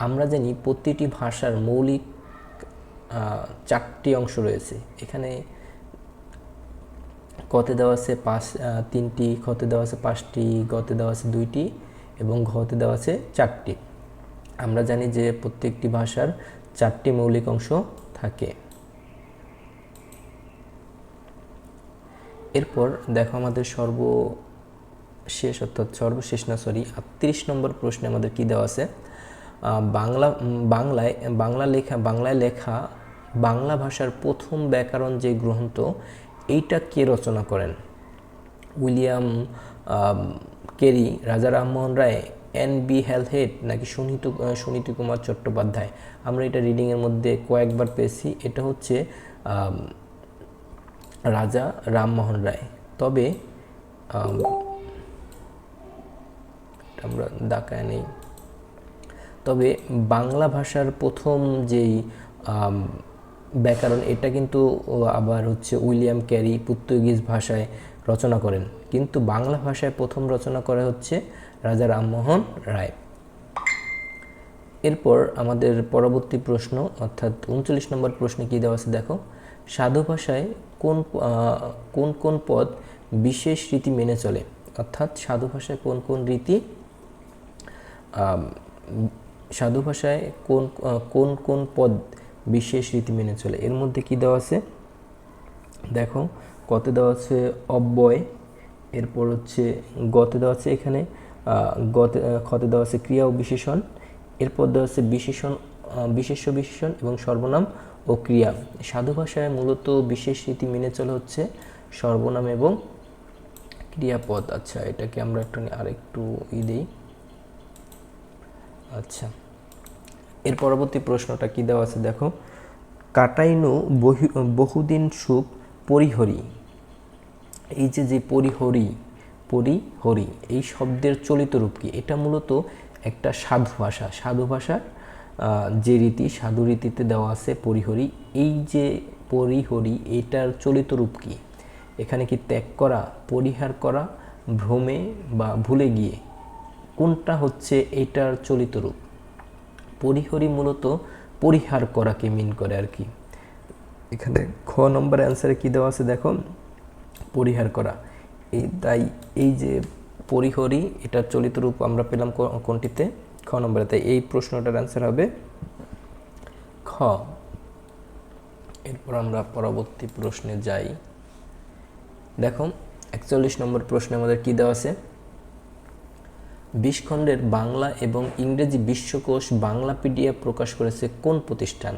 আমরা জানি প্রতিটি ভাষার মৌলিক 4টি অংশ রয়েছে। এখানে কতে দেওয়া আছে 3টি, খতে দেওয়া আছে 5টি, গতে দেওয়া আছে 2টি এবং ঘতে দেওয়া আছে 4টি। আমরা জানি যে প্রত্যেকটি ভাষার 4টি মৌলিক অংশ থাকে। এরপর দেখো আমাদের সর্বশেষ 38 নম্বর প্রশ্নে আমাদের কি দেওয়া আছে, বাংলায় লেখা বাংলা ভাষার প্রথম ব্যাকরণ যে গ্রন্থ এইটা কে রচনা করেন? উইলিয়াম কেরি, রাজা রামমোহন রায়, এন.বি. হ্যালহেড নাকি সুনীতি কুমার চট্টোপাধ্যায়? আমরা এটা রিডিংয়ের মধ্যে কয়েকবার পেয়েছি। এটা হচ্ছে রাজা রামমোহন রায়। তবে আমরা দাকায় নেই। তবে বাংলা ভাষার প্রথম যেই ব্যাকরণ, এটা কিন্তু আবার হচ্ছে উইলিয়াম ক্যারি পর্তুগিজ ভাষায় রচনা করেন, কিন্তু বাংলা ভাষায় প্রথম রচনা করা হচ্ছে রাজা রামমোহন রায়। এরপর আমাদের পরবর্তী প্রশ্ন, অর্থাৎ 39 নম্বর প্রশ্নে কী দেওয়া আছে দেখো। সাধু ভাষায় কোন কোন পদ বিশেষ রীতি মেনে চলে? অর্থাৎ সাধু ভাষায় কোন কোন রীতি, সাধু ভাষায় কোন কোন পদ বিশেষ রীতি মেনে চলে? এর মধ্যে কি দেওয়া আছে দেখো। কতে দেওয়া আছে অব্যয়, এরপর হচ্ছে গতে দেওয়া আছে এখানে খতে দেওয়া আছে ক্রিয়া ও বিশেষণ, এরপর দেওয়া আছে বিশেষ্য বিশেষণ এবং সর্বনাম ও ক্রিয়া। সাধু ভাষায় মূলত বিশেষ রীতি মেনে চলে হচ্ছে সর্বনাম এবং ক্রিয়াপদ। আচ্ছা, এটাকে আমরা আরেকটু দিই। আচ্ছা, এর পরবর্তী প্রশ্নটা কি দেওয়া আছে দেখো। কাটাইনু বহুদিন সুখ পরিহরি। এই যে পরিহরি এই শব্দের চলিত রূপ কি? এটা মূলত একটা সাধু ভাষা। সাধু ভাষার যে রীতি, সাধু রীতিতে দেওয়া আছে পরিহরি। এই যে পরিহরি, এটার চলিত রূপ কি? এখানে কি ত্যাগ করা, পরিহার করা, ভ্রমে বা ভুলে গিয়ে, কোনটা হচ্ছে এটার চলিত রূপ? পরিহরি মূলত পরিহার করাকে মিন করে আর কি। এখানে খ নম্বর অ্যান্সারে কি দেওয়া আছে দেখো, পরিহার করা। তাই এই যে পরিহরি, এটার চলিত রূপ আমরা পেলাম কোনটিতে? খ নম্বরে। তাই এই প্রশ্নটার অ্যান্সার হবে খ। এরপর আমরা পরবর্তী প্রশ্নে যাই। দেখো 41 নম্বর প্রশ্নে আমাদের কি দেওয়া আছে। 20 খণ্ডের বাংলা এবং ইংরেজি বিশ্বকোষ বাংলাপিডিয়া প্রকাশ করেছে কোন প্রতিষ্ঠান?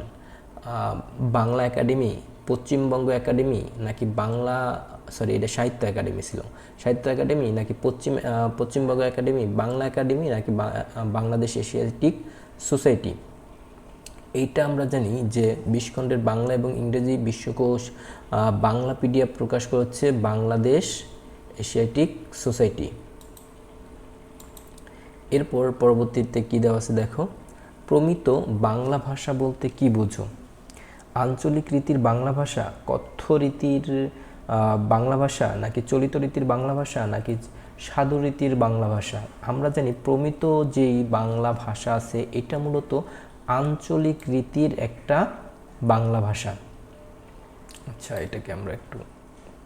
বাংলা একাডেমি, পশ্চিমবঙ্গ একাডেমি নাকি এটা সাহিত্য একাডেমি ছিল, সাহিত্য একাডেমি নাকি পশ্চিমবঙ্গ একাডেমি, বাংলা একাডেমি নাকি বাংলাদেশ এশিয়াটিক সোসাইটি? এইটা আমরা জানি যে 20 খণ্ডের বাংলা এবং ইংরেজি বিশ্বকোষ বাংলাপিডিয়া প্রকাশ করেছে বাংলাদেশ এশিয়াটিক সোসাইটি। এরপর পরবর্তীতে কি দেওয়া আছে দেখো। প্রমিত বাংলা ভাষা বলতে কি বুঝো? আঞ্চলিক রীতির বাংলা ভাষা, কথ্য রীতির বাংলা ভাষা নাকি চলিত রীতির বাংলা ভাষা নাকি সাধু রীতির বাংলা ভাষা? আমরা জানি প্রমিত যেই বাংলা ভাষা আছে এটা মূলত আঞ্চলিক রীতির একটা বাংলা ভাষা। আচ্ছা, এটাকে আমরা একটু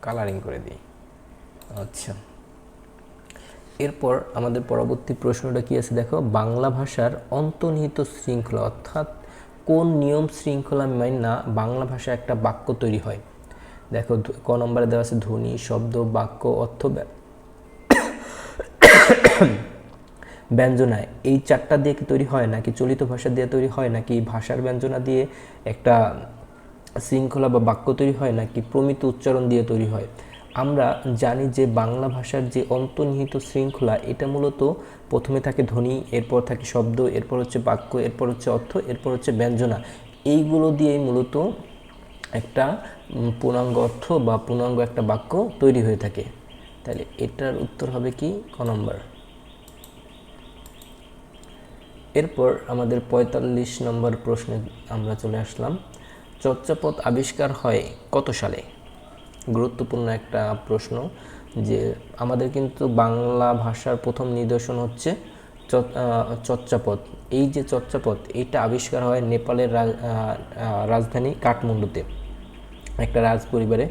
কালারিং করে দিই। আচ্ছা, এরপর আমাদের পরবর্তী প্রশ্নটা কি আছে দেখো। বাংলা ভাষার অন্তর্নিহিত শৃঙ্খলা, অর্থাৎ কোন নিয়ম শৃঙ্খলা মাইনা বাংলা ভাষায় একটা বাক্য তৈরি হয়? দেখো ক নম্বরে দেওয়া আছে ধ্বনি, শব্দ, বাক্য, অর্থ, ব্যঞ্জনা। এই চারটা দিয়ে কি তৈরি হয়, নাকি চলিত ভাষা দিয়ে তৈরি হয়, নাকি ভাষার ব্যঞ্জনা দিয়ে একটা শৃঙ্খলা বা বাক্য তৈরি হয়, নাকি প্রমিত উচ্চারণ দিয়ে তৈরি হয়? আমরা জানি যে বাংলা ভাষার যে অন্তর্নিহিত শৃঙ্খলা, এটা মূলত প্রথমে থাকে ধ্বনি, এরপর থাকে শব্দ, এরপর হচ্ছে বাক্য, এরপর হচ্ছে অর্থ, এরপর হচ্ছে ব্যঞ্জনা। এইগুলো দিয়েই মূলত একটা পূর্ণাঙ্গ অর্থ বা পূর্ণাঙ্গ একটা বাক্য তৈরি হয়ে থাকে। তাহলে এটার উত্তর হবে কি? ক নম্বর। এরপর আমাদের 45 নম্বর প্রশ্নে আমরা চলে আসলাম। চর্যাপদ আবিষ্কার হয় কত সালে? গুরুত্বপূর্ণ একটা প্রশ্ন, যে আমাদের কিন্তু বাংলা ভাষার প্রথম নিদর্শন হচ্ছে চর্যাপদ। এই যে চর্যাপদ, এইটা আবিষ্কার হয় নেপালের রাজধানী কাঠমান্ডুতে, একটা রাজ পরিবারে,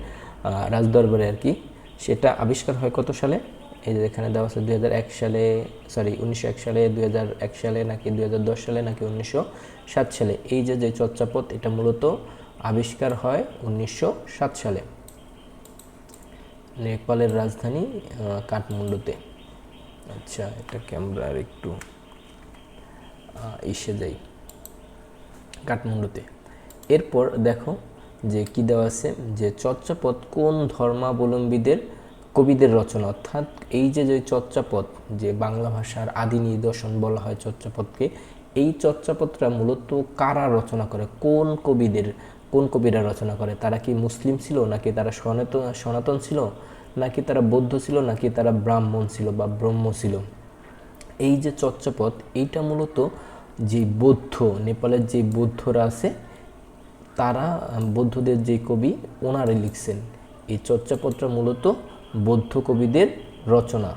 রাজদরবারে আর কি। সেটা আবিষ্কার হয় কত সালে? এই যে এখানে দেওয়া আছে 2001 সালে, 1901 সালে, 2001 সালে নাকি 2010 সালে নাকি 1907 সালে। এই যে চর্যাপদ, এটা মূলত আবিষ্কার হয় 1907 সালে নেপালের রাজধানী কাঠমান্ডুতে। আচ্ছা, এটাকে আমরা আর একটু যাই কাঠমান্ডুতে। এরপর দেখো যে কি দেওয়া আছে যে চর্যাপদ কোন ধর্মাবলম্বীদের কবিদের রচনা, অর্থাৎ এই যে যে চর্যাপদ, যে বাংলা ভাষার আদি নিদর্শন বলা হয় চর্যাপদকে, এই চর্যাপদটা মূলত কারা রচনা করে, কোন কবিরা রচনা করে, তারা কি মুসলিম ছিল, নাকি তারা সনাতন ছিল, নাকি তারা বৌদ্ধ ছিল, নাকি তারা ব্রাহ্মণ ছিল বা ব্রহ্ম ছিল। এই যে চর্যাপদ, এইটা মূলত যে বৌদ্ধ, নেপালের যে বৌদ্ধরা আছে তারা, বৌদ্ধদের যে কবি ওনারাই লিখছেন। এই চর্যাপদটা মূলত বৌদ্ধ কবিদের রচনা।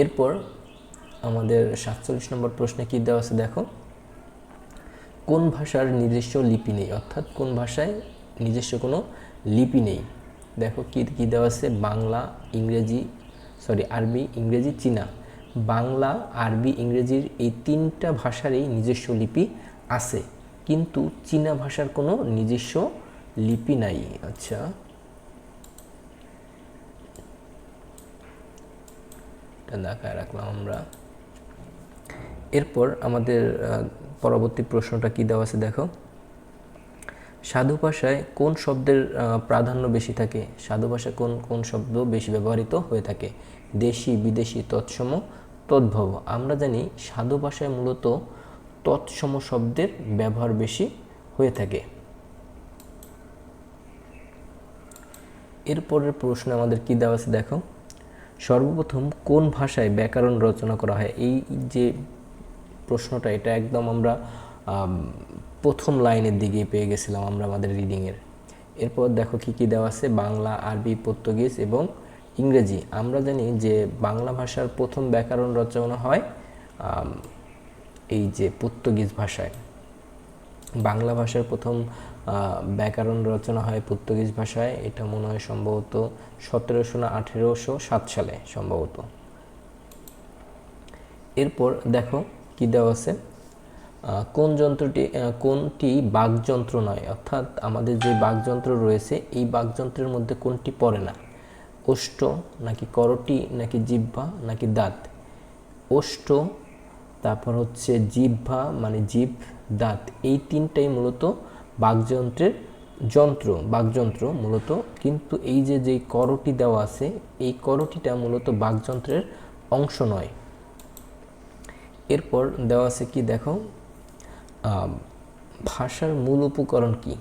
এরপর আমাদের 47 নম্বর প্রশ্নে কি দেওয়া আছে দেখো, কোন ভাষার নিজস্ব লিপি নেই, অর্থাৎ কোন ভাষায় নিজস্ব কোনো লিপি নেই। দেখো কি দেওয়া আছে, বাংলা, আরবি, ইংরেজি, চীনা। বাংলা, আরবি, ইংরেজির এই তিনটা ভাষারই নিজস্ব লিপি আছে, কিন্তু চীনা ভাষার কোনো নিজস্ব লিপি নাই। আচ্ছা, এটা দেখায় রাখলাম আমরা। এরপর আমাদের পরবর্তী প্রশ্নটা কি দেওয়া আছে দেখো, সাধু ভাষায় কোন শব্দের প্রাধান্য বেশি থাকে, সাধু ভাষায় কোন শব্দ বেশি ব্যবহৃত হয়ে থাকে, দেশি, বিদেশি, তৎসম, তদ্ভব। আমরা জানি সাধু ভাষায় মূলত তৎসম শব্দের ব্যবহার বেশি হয়ে থাকে। এরপরের প্রশ্ন আমাদের কি দেওয়া আছে দেখো, সর্বপ্রথম কোন ভাষায় ব্যাকরণ রচনা করা হয়। এই যে প্রশ্নটা, এটা একদম আমরা প্রথম লাইনের দিকে পেয়ে গেছিলাম আমরা আমাদের রিডিংয়ের। এরপর দেখো কি দেওয়া আছে, বাংলা, আরবি, পর্তুগিজ এবং ইংরেজি। আমরা জানি যে বাংলা ভাষার প্রথম ব্যাকরণ রচনা হয় এই যে পর্তুগিজ ভাষায়। বাংলা ভাষার প্রথম ব্যাকরণ রচনা হয় পর্তুগিজ ভাষায়, এটা মনে হয় সম্ভবত 1700 না 1807 সালে সম্ভবত। এরপর দেখো কি দেওয়া আছে, কোনটি বাকযন্ত্র নয়, অর্থাৎ আমাদের যে বাকযন্ত্র রয়েছে এই বাকযন্ত্রের মধ্যে কোনটি পড়ে না, ওষ্ঠ, নাকি করটি, নাকি জিহ্বা, নাকি দাঁত। ওষ্ঠ, তারপর হচ্ছে জিহ্বা মানে জিভ, দাঁত, এই তিনটাই মূলত বাকযন্ত্র মূলত, কিন্তু এই যে করটি দেওয়া আছে এই করটিটা মূলত বাকযন্ত্রের অংশ নয়। এরপর দেওয়া আছে কি দেখো, ভাষার মূল উপকরণ কি,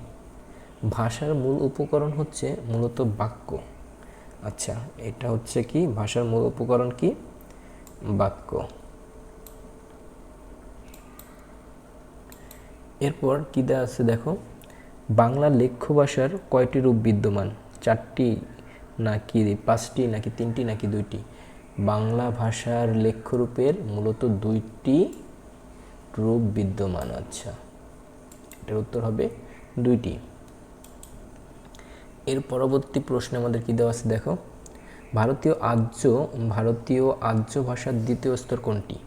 ভাষার মূল উপকরণ হচ্ছে মূলত বাক্য। আচ্ছা, এটা হচ্ছে কি ভাষার মূল উপকরণ কি, বাক্য। এরপর কি দেওয়া আছে দেখো, বাংলা লেখ্য ভাষার কয়টি রূপ বিদ্যমান, 4টি, নাকি 5টি, নাকি 3টি, নাকি 2টি। বাংলা ভাষার লেখ্য রূপের মূলত 2টি রূপ বিদ্যমান। আচ্ছা, এটার উত্তর হবে 2টি। এর পরবর্তী প্রশ্নে আমাদের কি দেওয়া আছে দেখো, ভারতীয় আর্য ভাষার দ্বিতীয় স্তর কোনটি,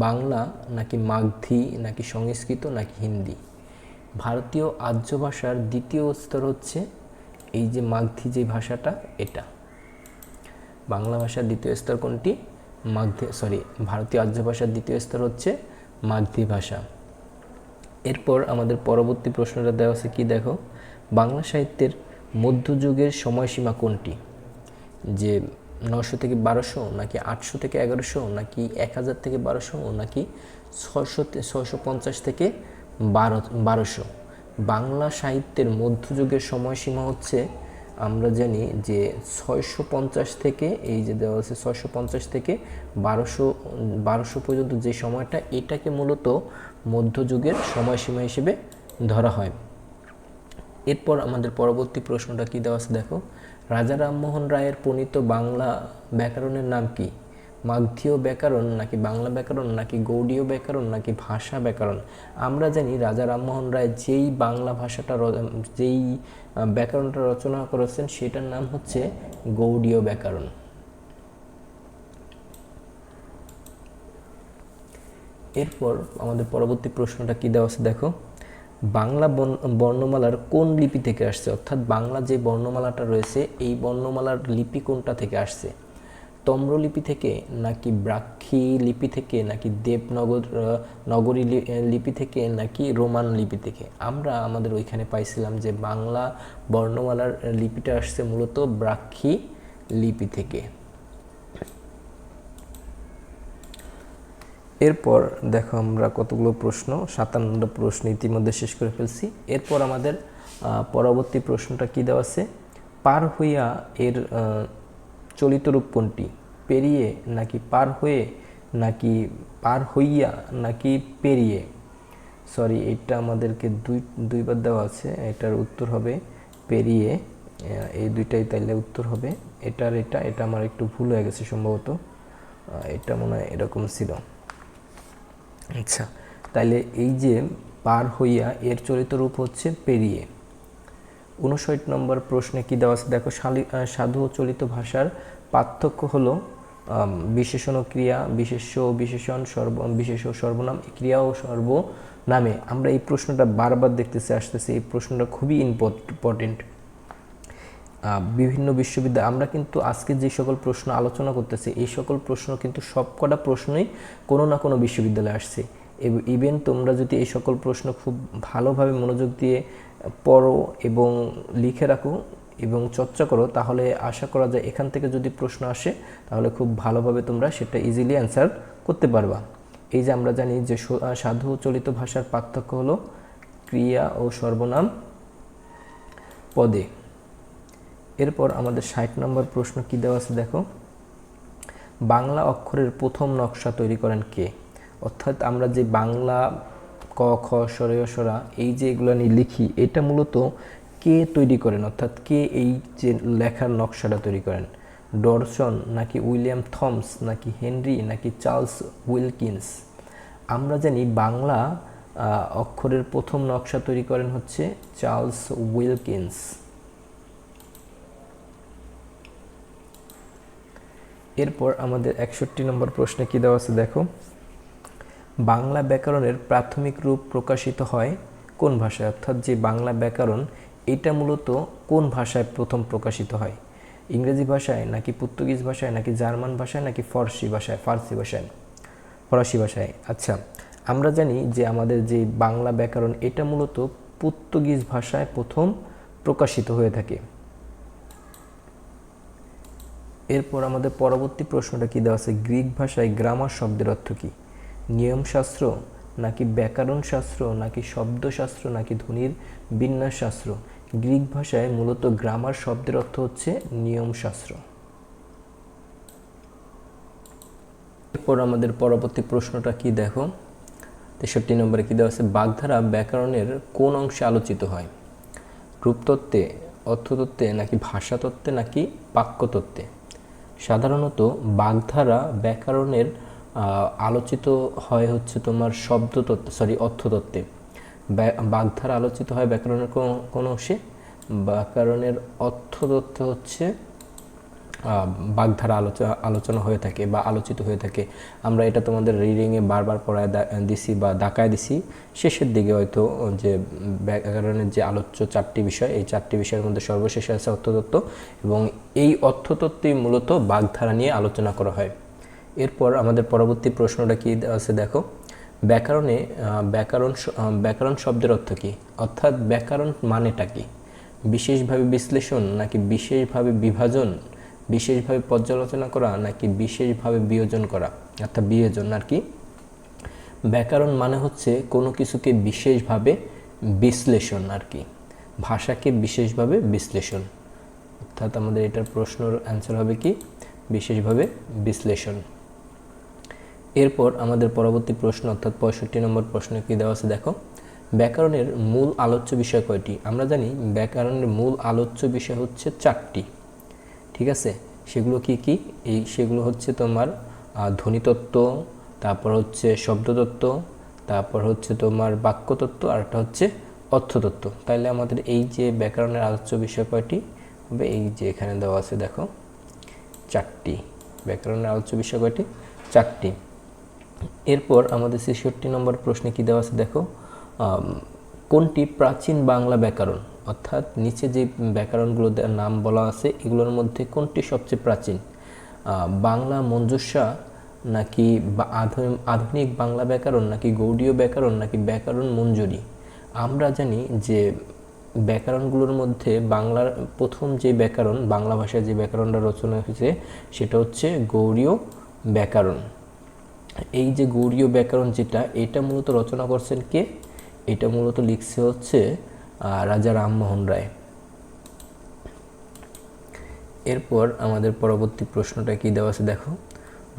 বাংলা, নাকি মাগধী, নাকি সংস্কৃত, নাকি হিন্দি। ভারতীয় আর্য ভাষার দ্বিতীয় স্তর হচ্ছে এই যে মাগধী যে ভাষাটা, এটা। বাংলা ভাষার দ্বিতীয় স্তর কোনটি, ভারতীয় আর্য ভাষার দ্বিতীয় স্তর হচ্ছে মাগধী ভাষা। এরপর আমাদের পরবর্তী প্রশ্নটা দেওয়া আছে কি দেখো, বাংলা সাহিত্যের মধ্যযুগের সময়সীমা কোনটি, যে 900 থেকে 1200, নাকি 800 থেকে 1100, নাকি 1000 থেকে 1200, নাকি 650 থেকে 1200। বাংলা সাহিত্যের মধ্যযুগের সময়সীমা হচ্ছে, আমরা জানি যে 650 থেকে, এই যে দেওয়া আছে 650 থেকে 1200 পর্যন্ত যে সময়টা, এটাকে মূলত মধ্যযুগের সময়সীমা হিসেবে ধরা হয়। এরপর আমাদের পরবর্তী প্রশ্নটা কি দেওয়া আছে দেখো, রাজা রামমোহন রায়ের প্রণীত বাংলা ব্যাকরণের নাম কি, মাগধীয় ব্যাকরণ, নাকি বাংলা ব্যাকরণ, নাকি গৌড়ীয় ব্যাকরণ, নাকি ভাষা ব্যাকরণ। আমরা জানি রাজা রামমোহন রায় যেই বাংলা ভাষাটা, যেই ব্যাকরণটা রচনা করেছেন সেটার নাম হচ্ছে গৌড়ীয় ব্যাকরণ। এরপর আমাদের পরবর্তী প্রশ্নটা কি দেওয়া আছে দেখো, বাংলা বর্ণমালার কোন লিপি থেকে আসছে, অর্থাৎ বাংলা যে বর্ণমালাটা রয়েছে এই বর্ণমালার লিপি কোনটা থেকে আসছে, তম্রলিপি থেকে নাকি ব্রাহ্মী লিপি থেকে নাকি নগরী লিপি থেকে নাকি রোমান লিপি থেকে? আমরা আমাদের ওইখানে পাইছিলাম যে বাংলা বর্ণমালার লিপিটা আসছে মূলত ব্রাহ্মী লিপি থেকে। এরপর দেখো আমরা কতগুলো প্রশ্ন, 57টা প্রশ্ন ইতিমধ্যে শেষ করে ফেলছি। এরপর আমাদের পরবর্তী প্রশ্নটা কি দেওয়া আছে, পার হইয়া এর চলিত রূপ কোনটি? পেরিয়ে নাকি পার হয়ে নাকি পার হইয়া নাকি পেরিয়ে? সরি, এটা আমাদেরকে দুইবার দেওয়া আছে, এটার উত্তর হবে পেরিয়ে। এই দুইটাই তাইলে উত্তর হবে। এটা আমার একটু ভুল হয়ে গেছে সম্ভবত, এটা মনে হয় এরকম ছিল। আচ্ছা, তাইলে এই যে পার হইয়া এর চলিত রূপ হচ্ছে পেরিয়ে। 59 নম্বর প্রশ্নে কি দেওয়া আছে দেখো, সাধু ও চলিত ভাষার পার্থক্য হলো বিশেষণ ও ক্রিয়া, বিশেষ্য ও বিশেষণ, বিশেষ ও সর্বনাম, ক্রিয়া ও সর্বনামে। আমরা এই প্রশ্নটা বারবার দেখতেছি আসতেছি, এই প্রশ্নটা খুবই ইম্পর্টেন্ট। বিভিন্ন বিশ্ববিদ্যালয় আমরা কিন্তু আজকে যে সকল প্রশ্ন আলোচনা করতেছি এই সকল প্রশ্ন কিন্তু সবকটা প্রশ্নই কোনো না কোনো বিশ্ববিদ্যালয়ে আসছে। ইভেন তোমরা যদি এই সকল প্রশ্ন খুব ভালোভাবে মনোযোগ দিয়ে পড়ো এবং লিখে রাখো এবং চর্চা করো, তাহলে আশা করা যায় এখান থেকে যদি প্রশ্ন আসে তাহলে খুব ভালোভাবে তোমরা সেটা ইজিলি অ্যান্সার করতে পারবা। এই যে আমরা জানি যে সাধু চলিত ভাষার পার্থক্য হলো ক্রিয়া ও সর্বনাম পদে। এরপর আমাদের 60 নম্বর প্রশ্ন কি দেওয়া আছে দেখো, বাংলা অক্ষরের প্রথম নকশা তৈরি করেন কে? অর্থাৎ আমরা যে বাংলা ক খ সরা এই যে এগুলো নিয়ে লিখি, এটা মূলত কে তৈরি করেন, অর্থাৎ কে এই যে লেখার নকশাটা তৈরি করেন? ডরসন নাকি উইলিয়াম থমস নাকি হেনরি নাকি চার্লস উইলকিন্স? আমরা জানি বাংলা অক্ষরের প্রথম নকশা তৈরি করেন হচ্ছে চার্লস উইলকিন্স। এরপর আমাদের 61 নম্বর প্রশ্নে কি দেওয়া আছে দেখো, বাংলা ব্যাকরণের প্রাথমিক রূপ প্রকাশিত হয় কোন ভাষায়? অর্থাৎ যে বাংলা ব্যাকরণ এটা মূলত কোন ভাষায় প্রথম প্রকাশিত হয়? ইংরেজি ভাষায় নাকি পর্তুগিজ ভাষায় নাকি জার্মান ভাষায় নাকি ফরাসি ভাষায়? আচ্ছা, আমরা জানি যে আমাদের যে বাংলা ব্যাকরণ এটা মূলত পর্তুগিজ ভাষায় প্রথম প্রকাশিত হয়ে থাকে। এরপর আমাদের পরবর্তী প্রশ্নটা কি দেওয়া আছে, গ্রিক ভাষায় গ্রামার শব্দের অর্থ কী? নিয়মশাস্ত্র নাকি ব্যাকরণ শাস্ত্র নাকি শব্দশাস্ত্র নাকি ধ্বনির বিন্যাস শাস্ত্র? গ্রিক ভাষায় মূলত গ্রামার শব্দের অর্থ হচ্ছে নিয়মশাস্ত্র। এরপর আমাদের পরবর্তী প্রশ্নটা কি দেখো, 63 নম্বরে কি দেওয়া আছে, বাগধারা ব্যাকরণের কোন অংশে আলোচিত হয়? রূপতত্ত্বে, অর্থতত্ত্বে নাকি ভাষাতত্ত্বে নাকি বাক্যতত্ত্বে? সাধারণত বাগধারা ব্যাকরণের আলোচিত হয় হচ্ছে তোমার অর্থতত্ত্বে। বাগধারা আলোচিত হয় ব্যাকরণের কোন অংশে? ব্যাকরণের অর্থতত্ত্বে হচ্ছে বাগধারা আলোচনা হয়ে থাকে বা আলোচিত হয়ে থাকে। আমরা এটা তোমাদের রিডিংয়ে বারবার পড়ায় দিছি বা দাকায় দিছি। শেষের দিকে হয়তো যে ব্যাকরণের যে আলোচ্য 4টি বিষয়, এই 4টি বিষয়ের মধ্যে সর্বশেষে আছে অর্থতত্ত্ব, এবং এই অর্থতত্ত্বই মূলত বাগধারা নিয়ে আলোচনা করা হয়। এরপর আমাদের পরবর্তী প্রশ্নটা কি আছে দেখো, ব্যাকরণ শব্দের অর্থ কী? অর্থাৎ ব্যাকরণ মানেটা কি? বিশেষভাবে বিশ্লেষণ নাকি বিশেষভাবে বিভাজন, বিশেষভাবে পর্যালোচনা করা নাকি বিশেষভাবে বিয়োজন করা, অর্থাৎ বিয়োজন আর কি। ব্যাকরণ মানে হচ্ছে কোনো কিছুকে বিশেষভাবে বিশ্লেষণ আর কি, ভাষাকে বিশেষভাবে বিশ্লেষণ। অর্থাৎ আমাদের এটার প্রশ্নের অ্যান্সার হবে কি, বিশেষভাবে বিশ্লেষণ। এরপর আমাদের পরবর্তী প্রশ্ন অর্থাৎ 65 নম্বর প্রশ্নে কি দেওয়া আছে দেখো, ব্যাকরণের মূল আলোচ্য বিষয় কয়টি? আমরা জানি ব্যাকরণের মূল আলোচ্য বিষয় হচ্ছে 4টি, ঠিক আছে। সেগুলো কি কি? সেগুলো হচ্ছে তোমার ধ্বনিতত্ত্ব, তারপর হচ্ছে শব্দতত্ত্ব, তারপর হচ্ছে তোমার বাক্যতত্ত্ব, আর একটা হচ্ছে অর্থতত্ত্ব। তাইলে আমাদের এই যে ব্যাকরণের আলোচ্য বিষয় কয়টি হবে? এই যে এখানে দেওয়া আছে দেখো 4টি। ব্যাকরণের আলোচ্য বিষয় কয়টি? 4টি। এরপর আমাদের 66 নম্বর প্রশ্নে কি দেওয়া আছে দেখো, কোনটি প্রাচীন বাংলা ব্যাকরণ? অর্থাৎ নিচে যে ব্যাকরণগুলোর নাম বলা আছে এগুলোর মধ্যে কোনটি সবচেয়ে প্রাচীন? বাংলা মঞ্জুষা নাকি আধুনিক বাংলা ব্যাকরণ নাকি গৌড়ীয় ব্যাকরণ নাকি ব্যাকরণ মঞ্জুরি? আমরা জানি যে ব্যাকরণগুলোর মধ্যে বাংলার প্রথম যে ব্যাকরণ, বাংলা ভাষায় যে ব্যাকরণটা রচনা হয়েছে সেটা হচ্ছে গৌড়ীয় ব্যাকরণ। এই যে গৌড়ীয় ব্যাকরণ যেটা, এটা মূলত রচনা করছেন কে? এটা মূলত লিখছে হচ্ছে রাজা রামমোহন রায়। এরপর আমাদের পরবর্তী প্রশ্নটা কি দেওয়া আছে দেখো,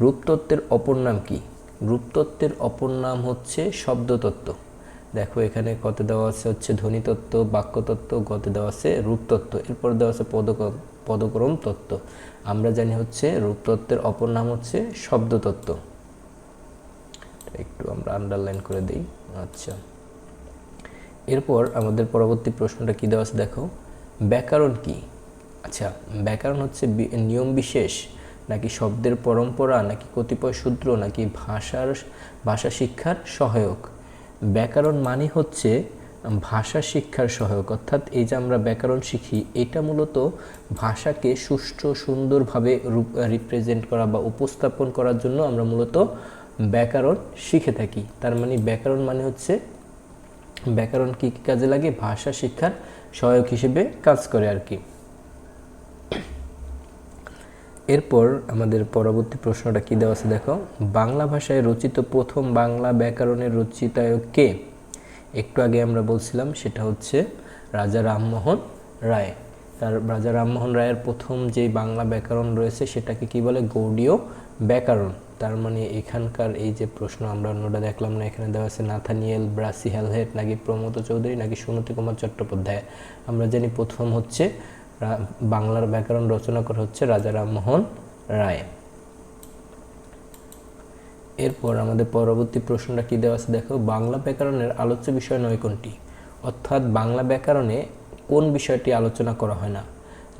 রূপতত্ত্বের অপর নাম কি? রূপতত্ত্বের অপর নাম হচ্ছে শব্দতত্ত্ব। দেখো এখানে কত দেওয়া আছে হচ্ছে ধ্বনিতত্ত্ব, বাক্যতত্ত্ব, গতে দেওয়া আছে রূপতত্ত্ব, এরপর দেওয়া আছে পদক্রম তত্ত্ব। আমরা জানি হচ্ছে রূপতত্ত্বের অপর নাম হচ্ছে শব্দতত্ত্ব। একটু আমরা আন্ডারলাইন করে দিই। আচ্ছা, এরপর আমাদের পরবর্তী প্রশ্নটা কি দেওয়া আছে দেখো, ব্যাকরণ কি? আচ্ছা, ব্যাকরণ হচ্ছে নিয়ম বিশেষ নাকি শব্দের পরম্পরা নাকি কতিপয় সূত্র নাকি ভাষা শিক্ষার সহায়ক? ব্যাকরণ মানে হচ্ছে ভাষা শিক্ষার সহায়ক, অর্থাৎ এই যে আমরা ব্যাকরণ শিখি এটা মূলত ভাষাকে সুষ্ঠু সুন্দরভাবে রিপ্রেজেন্ট করা বা উপস্থাপন করার জন্য আমরা মূলত ব্যাকরণ শিখে থাকি। তার মানে ব্যাকরণ মানে হচ্ছে, ব্যাকরণ কি কি কাজে লাগে? ভাষা শিক্ষার সহায়ক হিসেবে কাজ করে আর কি। এরপর আমাদের পরবর্তী প্রশ্নটা কি দেওয়া আছে দেখো, বাংলা ভাষায় রচিত প্রথম বাংলা ব্যাকরণের রচিতায়ক কে? একটু আগে আমরা বলছিলাম সেটা হচ্ছে রাজা রামমোহন রায়। তার রাজা রামমোহন রায়ের প্রথম যে বাংলা ব্যাকরণ রয়েছে সেটাকে কি বলে? গৌড়ীয় ব্যাকরণ। তার মানে এখানকার এই যে প্রশ্ন আমরা অন্যটা দেখলাম না, এখানে দেওয়া আছে নাথানিয়েল ব্রাসি হেলহেট নাকি প্রমোদ চৌধুরী নাকি সুনীতি কুমার চট্টোপাধ্যায়। আমরা জানি প্রথম হচ্ছে বাংলার ব্যাকরণ রচনা করা হচ্ছে রাজা রামমোহন রায়। এরপর আমাদের পরবর্তী প্রশ্নটা কি দেওয়া আছে দেখো, বাংলা ব্যাকরণের আলোচ্য বিষয় নয় কোনটি? অর্থাৎ বাংলা ব্যাকরণে কোন বিষয়টি আলোচনা করা হয় না?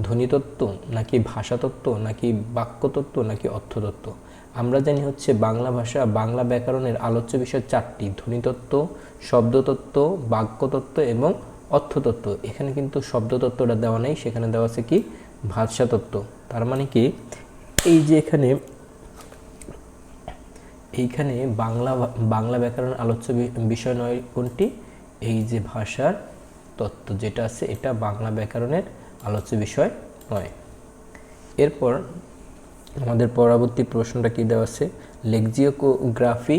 ধ্বনিতত্ত্ব নাকি ভাষাতত্ত্ব নাকি বাক্যতত্ত্ব নাকি অর্থতত্ত্ব? আমরা জানি হচ্ছে বাংলা ভাষা বাংলা ব্যাকরণের আলোচ্য বিষয় চারটি: ধ্বনিতত্ত্ব, শব্দতত্ত্ব, বাক্যতত্ত্ব এবং অর্থতত্ত্ব। এখানে কিন্তু শব্দতত্ত্বটা দেওয়া নেই, সেখানে দেওয়া আছে কি? ভাষাতত্ত্ব। তার মানে কি, এই যে এইখানে বাংলা ব্যাকরণ আলোচ্য বিষয় নয় কোনটি? এই যে ভাষার তত্ত্ব যেটা আছে এটা বাংলা ব্যাকরণের আলোচ্য বিষয় নয়। এরপর আমাদের পরবর্তী প্রশ্নটা কি দেওয়া আছে, লেক্সিওগ্রাফি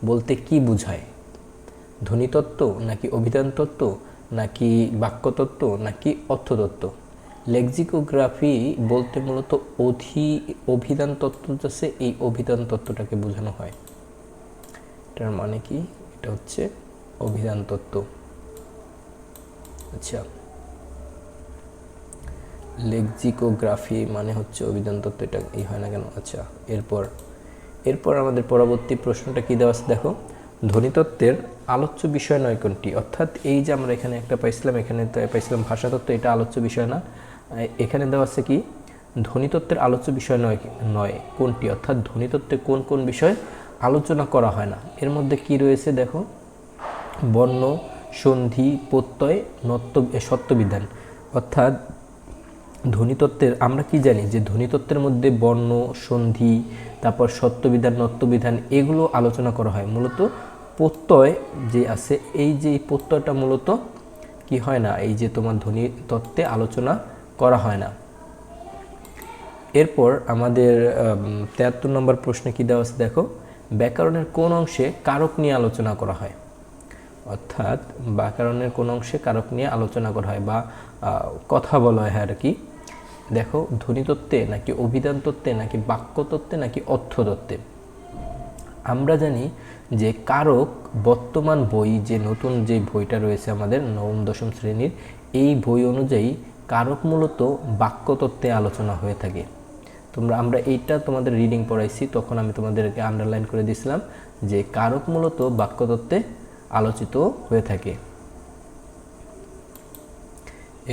বলতে কি বোঝায়? ধ্বনিতত্ত্ব নাকি অভিধান তত্ত্ব নাকি বাক্যতত্ত্ব নাকি অর্থতত্ত্ব? লেক্সিকোগ্রাফি বলতে মূলত অভিধান তত্ত্ব আছে, এই অভিধান তত্ত্বটাকে বোঝানো হয়। এটার মানে কি? এটা হচ্ছে অভিধান তত্ত্ব। আচ্ছা, লেক্সিকোগ্রাফি মানে হচ্ছে অভিধান তত্ত্ব, এটা এই হয় না কেন? আচ্ছা, এরপর আমাদের পরবর্তী প্রশ্নটা কি দেওয়া আছে দেখো, ধ্বনিতত্ত্বের আলোচ্য বিষয় নয় কোনটি? অর্থাৎ এই যে আমরা এখানে একটা পাইছিলাম, এখানে তো পাইছিলাম ভাষাতত্ত্ব, এটা আলোচ্য বিষয় না। এখানে দেওয়া আছে কি? ধ্বনিতত্ত্বের আলোচ্য বিষয় নয় কোনটি? অর্থাৎ ধ্বনিতত্ত্বে কোন কোন বিষয় আলোচনা করা হয় না? এর মধ্যে কি রয়েছে দেখো, বর্ণ, সন্ধি, প্রত্যয়, সত্যবিধান। অর্থাৎ ধ্বনিতত্ত্বের আমরা কি জানি যে ধ্বনিতত্ত্বের মধ্যে বর্ণ, সন্ধি, তারপর সত্যবিধান, নত্যবিধান এগুলো আলোচনা করা হয়। মূলত প্রত্যয় যে আছে, এই যে প্রত্যয়টা মূলত কি হয় না, এই যে তোমার ধ্বনিতত্ত্বে আলোচনা করা হয় না। এরপর আমাদের 73 নম্বর প্রশ্নে কি দেওয়া আছে দেখো, ব্যাকরণের কোন অংশে কারক নিয়ে আলোচনা করা হয়? অর্থাৎ ব্যাকরণের কোন অংশে কারক নিয়ে আলোচনা করা হয় বা কথা বলা হয় আর কি। দেখো, ধ্বনিতত্ত্বে নাকি অভিধান তত্ত্বে নাকি বাক্যতত্ত্বে নাকি অর্থতত্ত্বে? আমরা জানি যে কারক বর্তমান বই, যে নতুন যে বইটা রয়েছে আমাদের নবম দশম শ্রেণীর, এই বই অনুযায়ী কারক মূলত বাক্যতত্ত্বে আলোচনা হয়ে থাকে। আমরা এইটা তোমাদের রিডিং পড়াইছি, তখন আমি তোমাদেরকে আন্ডারলাইন করে দিয়েছিলাম যে কারক মূলত বাক্যতত্ত্বে আলোচিত হয়ে থাকে।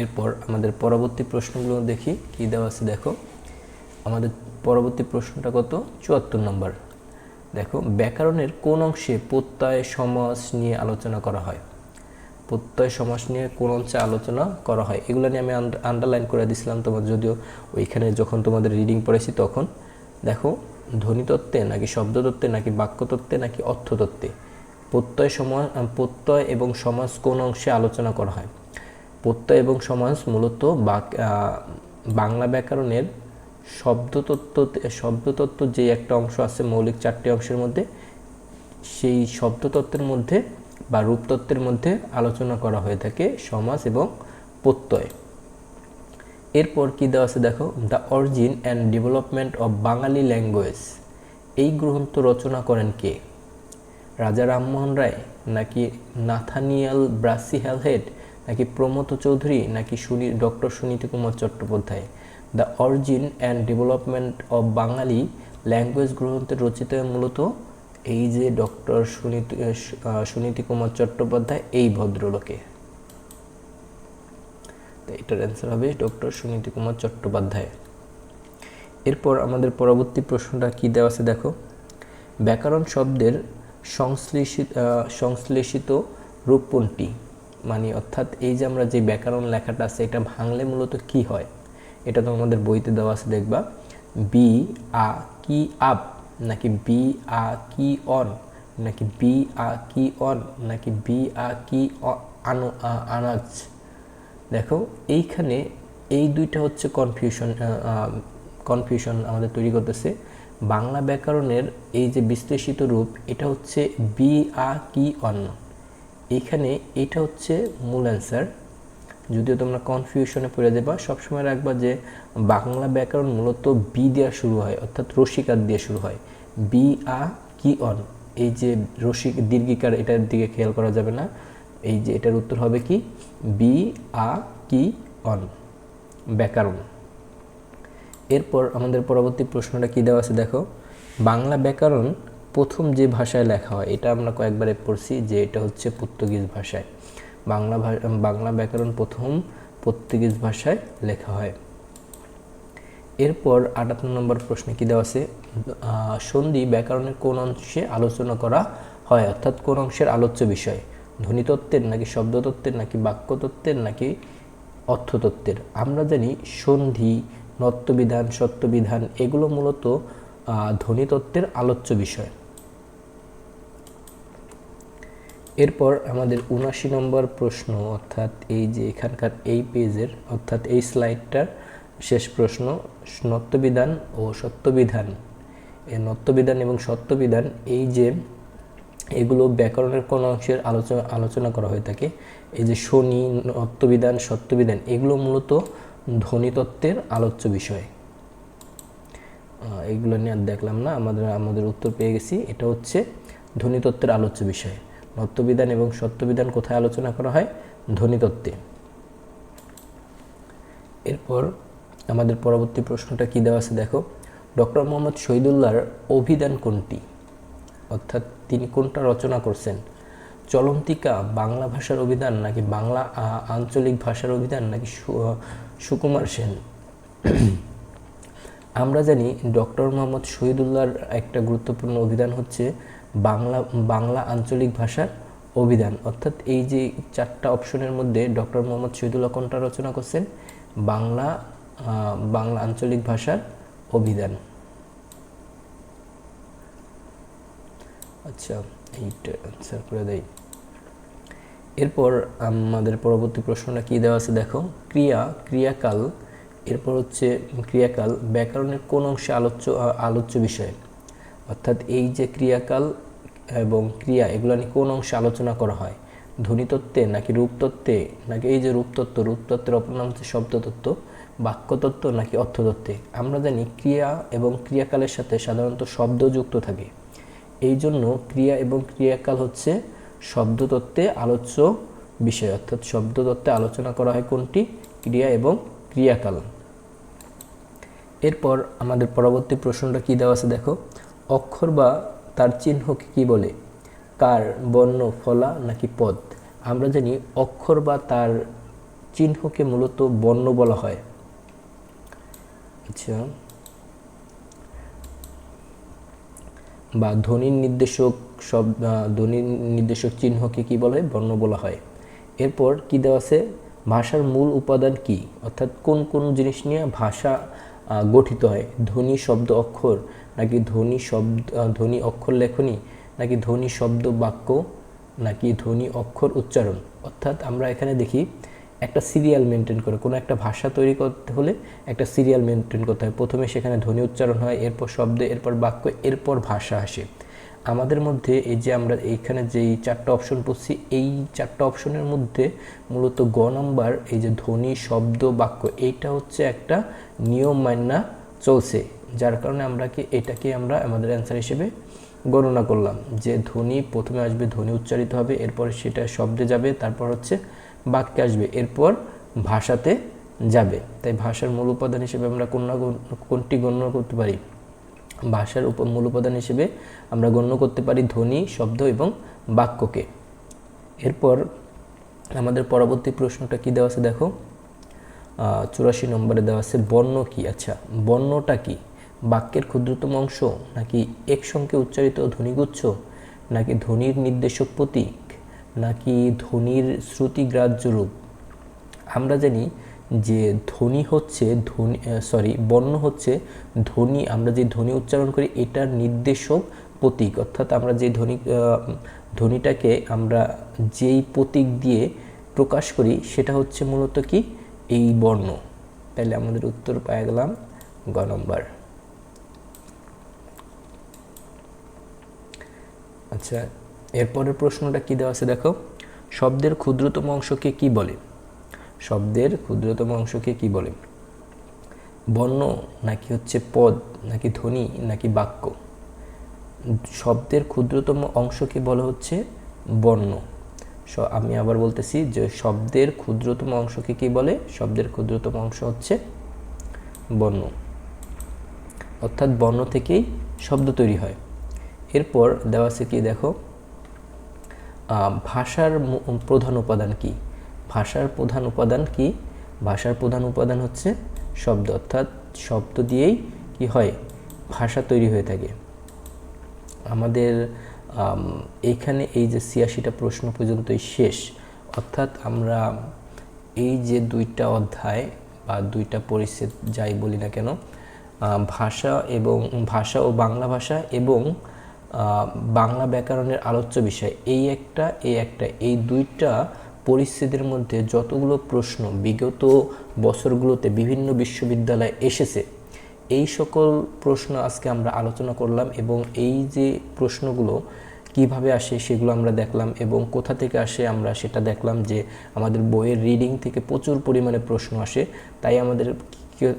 এরপর আমাদের পরবর্তী প্রশ্নগুলো দেখি কি দেওয়া আছে দেখো, আমাদের পরবর্তী প্রশ্নটা কত? 74 নম্বর। দেখো, ব্যাকরণের কোন অংশে প্রত্যয় সমাস নিয়ে আলোচনা করা হয়? প্রত্যয় সমাস নিয়ে কোন অংশে আলোচনা করা হয়? এগুলো নিয়ে আমি আন্ডারলাইন করে দিয়েছিলাম তোমার, যদিও ওইখানে যখন তোমাদের রিডিং পড়েছি তখন। দেখো, ধ্বনিতত্ত্বে নাকি শব্দতত্ত্বে নাকি বাক্যতত্ত্বে নাকি অর্থতত্ত্বে প্রত্যয় এবং সমাস কোন অংশে আলোচনা করা হয়? প্রত্যয় এবং সমাস মূলত বাংলা ব্যাকরণের শব্দতত্ত্ব যে একটা অংশ আছে মৌলিক 4টি অংশের মধ্যে, সেই শব্দতত্ত্বের মধ্যে বা রূপতত্ত্বের মধ্যে আলোচনা করা হয়ে থাকে সমাস এবং প্রত্যয়। এরপর কি দেওয়া আছে দেখো, the origin and development of Bengali language, এই গ্রন্থ রচনা করেন কে? রাজা রামমোহন রায় নাকি নাথানিয়াল ব্রাসি হ্যালহেড নাকি প্রমথ চৌধুরী নাকি doctor Suniti Kumar Chattopadhyay? The origin and development of Bengali language গ্রন্থের রচিত মূলত এই যে ডক্টর সুনীতি কুমার চট্টোপাধ্যায়, এই ভদ্রলোকে। তো এটার অ্যান্সার হবে ডক্টর সুনীতি কুমার চট্টোপাধ্যায়। এরপর আমাদের পরবর্তী প্রশ্নটা কি দেওয়া আছে দেখো, ব্যাকরণ শব্দের সংশ্লেষিত রূপ কোনটি? মানে অর্থাৎ এই যে আমরা যে ব্যাকরণ লেখাটা আছে এটা ভাঙলে মূলত কি হয়, এটা তো আমাদের বইতে দেওয়া আছে, দেখবা বি আ কি আপ নাকি বি আ কি অন নাকি বি আ কি অন নাকি বি আ কি আনাজ। দেখো এইখানে এই দুইটা হচ্ছে কনফিউশন আমাদের তৈরি করতেছে। বাংলা ব্যাকরণের এই যে বিশ্লেষিত রূপ এটা হচ্ছে বি আ কি অন, এইখানে এটা হচ্ছে মূল অ্যান্সার। যদিও তোমরা কনফিউশনে পড়ে যাবা, সবসময় রাখবা যে বাংলা ব্যাকরণ মূলত বি দেওয়া শুরু হয়, অর্থাৎ রসিকার দিয়ে শুরু হয়, বি আ কি অন। এই যে রসিক দীর্ঘিকার, এটার দিকে খেয়াল করা যাবে না। এই যে এটার উত্তর হবে কি বি আ কি অন, ব্যাকরণ। এরপর আমাদের পরবর্তী প্রশ্নটা কি দেওয়া আছে দেখো, বাংলা ব্যাকরণ প্রথম যে ভাষায় লেখা হয়, এটা আমরা কয়েকবারে পড়ছি যে এটা হচ্ছে পর্তুগিজ ভাষায়। বাংলা ব্যাকরণ প্রথম পর্তুগিজ ভাষায় লেখা হয়। এরপর 58 নম্বর প্রশ্নে কি দেওয়া আছে, সন্ধি ব্যাকরণের কোন অংশে আলোচনা করা হয়, অর্থাৎ কোন অংশের আলোচ্য বিষয়? ধ্বনিতত্ত্বের নাকি শব্দতত্ত্বের নাকি বাক্যতত্ত্বের নাকি অর্থতত্ত্বের? আমরা জানি সন্ধি, নত্যবিধান, সত্যবিধান এগুলো মূলত ধ্বনিতত্ত্বের আলোচ্য বিষয়। এরপর আমাদের 79 নম্বর প্রশ্ন, অর্থাৎ এই যে এখানকার এই পেজের অর্থাৎ এই স্লাইডটার শেষ প্রশ্ন, নত্যবিধান ও সত্যবিধান, এই নত্যবিধান এবং সত্যবিধান এই যে এগুলো ব্যাকরণের কোন অংশের আলোচনা করা হয়ে থাকে? এই যে শনি, নত্যবিধান, সত্যবিধান এগুলো মূলত ধ্বনিতত্ত্বের আলোচ্য বিষয়। এগুলো নিয়ে আর দেখলাম না, আমাদের উত্তর পেয়ে গেছি, এটা হচ্ছে ধ্বনিতত্ত্বের আলোচ্য বিষয়। নত্যবিধান এবং সত্যবিধান কোথায় আলোচনা করা হয়? ধ্বনিতত্ত্বে। এরপর আমাদের পরবর্তী প্রশ্নটা কি দেওয়া আছে দেখো, ডক্টর মোহাম্মদ শহীদুল্লাহর অভিধান কোনটি, অর্থাৎ তিনি কোনটা রচনা করছেন? চলন্তিকা বাংলা ভাষার অভিধান নাকি বাংলা আঞ্চলিক ভাষার অভিধান নাকি সুকুমার সেন? আমরা জানি ডক্টর মোহাম্মদ শহীদুল্লাহর একটা গুরুত্বপূর্ণ অভিধান হচ্ছে বাংলা আঞ্চলিক ভাষার অভিধান, অর্থাৎ এই যে 4টা অপশনের মধ্যে ডক্টর মোহাম্মদ শহীদুল্লাহ কোনটা রচনা করছেন? বাংলা আঞ্চলিক ভাষার অভিধান। আচ্ছা, এইটা অ্যান্সার করে দেই। এরপর আমাদের পরবর্তী প্রশ্নটা কি দেওয়া আছে দেখো, ক্রিয়াকাল, এরপর হচ্ছে ক্রিয়াকাল ব্যাকরণের কোন অংশে আলোচ্য বিষয়? অর্থাৎ এই যে ক্রিয়াকাল এবং ক্রিয়া এগুলো নিয়ে কোন অংশে আলোচনা করা হয়? ধ্বনিতত্ত্বে নাকি রূপতত্ত্বে নাকি এই যে রূপতত্ত্বের অপর নাম হচ্ছে শব্দতত্ত্ব, বাক্যতত্ত্ব নাকি অর্থতত্ত্বে? আমরা জানি ক্রিয়া এবং ক্রিয়াকালের সাথে সাধারণত শব্দ যুক্ত থাকে, এই জন্য ক্রিয়া এবং ক্রিয়াকাল হচ্ছে শব্দতত্ত্বে আলোচ্য বিষয়, অর্থাৎ শব্দতত্ত্বে আলোচনা করা হয় কোনটি? ক্রিয়া এবং ক্রিয়াকাল। এরপর আমাদের পরবর্তী প্রশ্নটা কি দেওয়া আছে দেখো, অক্ষর বা তার চিহ্নকে কি বলে? কার, বর্ণ, ফলা নাকি পদ? আমরা জানি অক্ষর বা তার চিহ্নকে মূলত বর্ণ বলা হয়। আচ্ছা, বা ধ্বনির নির্দেশক চিহ্নকে কি বলা হয়? বর্ণ বলা হয়। এরপর কি দেওয়া আছে, ভাষার মূল উপাদান কি, অর্থাৎ কোন কোন জিনিস নিয়ে ভাষা গঠিত হয়? ধ্বনি শব্দ অক্ষর, নাকি ধ্বনি অক্ষর লেখনী, নাকি ধ্বনি শব্দ বাক্য, নাকি ধ্বনি অক্ষর উচ্চারণ? অর্থাৎ আমরা এখানে দেখি একটা সিরিয়াল মেনটেন করে কোনো একটা ভাষা তৈরি করতে হলে একটা সিরিয়াল মেনটেন করতে হয়। প্রথমে সেখানে ধ্বনি উচ্চারণ হয়, এরপর শব্দ, এরপর বাক্য, এরপর ভাষা আসে। আমাদের মধ্যে এই যে আমরা এইখানে যেই 4টা অপশন পড়ছি, এই 4টা অপশনের মধ্যে মূলত গ নাম্বার এই যে ধ্বনি শব্দ বাক্য, এইটা হচ্ছে একটা নিয়ম মান্না চলছে, যার কারণে এটাকে আমরা আমাদের অ্যান্সার হিসেবে গণনা করলাম যে ধ্বনি প্রথমে আসবে, ধ্বনি উচ্চারিত হবে, এরপর সেটা শব্দে যাবে, তারপর হচ্ছে বাক্যে আসবে, এরপর ভাষাতে যাবে। তাই ভাষার মূল উপাদান হিসেবে আমরা কোনটি গণ্য করতে পারি? ভাষার মূল উপাদান হিসেবে আমরা গণ্য করতে পারি ধ্বনি শব্দ এবং বাক্যকে। এরপর আমাদের পরবর্তী প্রশ্নটা কি দেওয়া আছে দেখো, 84 নম্বরে দেওয়া আছে বর্ণ কি। আচ্ছা, বর্ণটা কি? বাক্যের ক্ষুদ্রতম অংশ, নাকি একসঙ্গে উচ্চারিত ধ্বনিগুচ্ছ, নাকি ধ্বনির নির্দেশক প্রতীক, নাকি ধ্বনির শ্রুতিগ্রাহ্য রূপ? আমরা জানি যে বর্ণ হচ্ছে ধ্বনি, আমরা যে ধ্বনি উচ্চারণ করি এটার নির্দেশক প্রতীক, অর্থাৎ আমরা যে ধ্বনিটাকে আমরা যেই প্রতীক দিয়ে প্রকাশ করি সেটা হচ্ছে মূলত কি? এই বর্ণ। তাহলে আমাদের উত্তর পেয়ে গেলাম গ নম্বর। আচ্ছা, এরপরের প্রশ্নটা কি দেওয়া আছে দেখো, শব্দের ক্ষুদ্রতম অংশকে কি বলে? শব্দের ক্ষুদ্রতম অংশকে কি বলে? বর্ণ, নাকি হচ্ছে পদ, নাকি ধ্বনি, নাকি বাক্য? শব্দের ক্ষুদ্রতম অংশকে বলা হচ্ছে বর্ণ। আমি আবার বলতেছি যে শব্দের ক্ষুদ্রতম অংশকে কি বলে? শব্দের ক্ষুদ্রতম অংশ হচ্ছে বর্ণ, অর্থাৎ বর্ণ থেকেই শব্দ তৈরি হয়। এরপর দেওয়া আছে কি দেখো, ভাষার প্রধান উপাদান কি? ভাষার প্রধান উপাদান কি? ভাষার প্রধান উপাদান হচ্ছে শব্দ, অর্থাৎ শব্দ দিয়েই কি হয়? ভাষা তৈরি হয়ে থাকে। আমাদের এইখানে এই যে 86টা প্রশ্ন পর্যন্তই শেষ, অর্থাৎ আমরা এই যে 2টা অধ্যায় বা 2টা পরিচ্ছেদ যাই বলি না কেন, ভাষা ও বাংলা ভাষা এবং বাংলা ব্যাকরণের আলোচ্য বিষয়, এই 2টা পরিচ্ছেদের মধ্যে যতগুলো প্রশ্ন বিগত বছরগুলোতে বিভিন্ন বিশ্ববিদ্যালয়ে এসেছে, এই সকল প্রশ্ন আজকে আমরা আলোচনা করলাম এবং এই যে প্রশ্নগুলো কিভাবে আসে সেগুলো আমরা দেখলাম এবং কোথা থেকে আসে আমরা সেটা দেখলাম যে আমাদের বইয়ের রিডিং থেকে প্রচুর পরিমাণে প্রশ্ন আসে। তাই আমাদের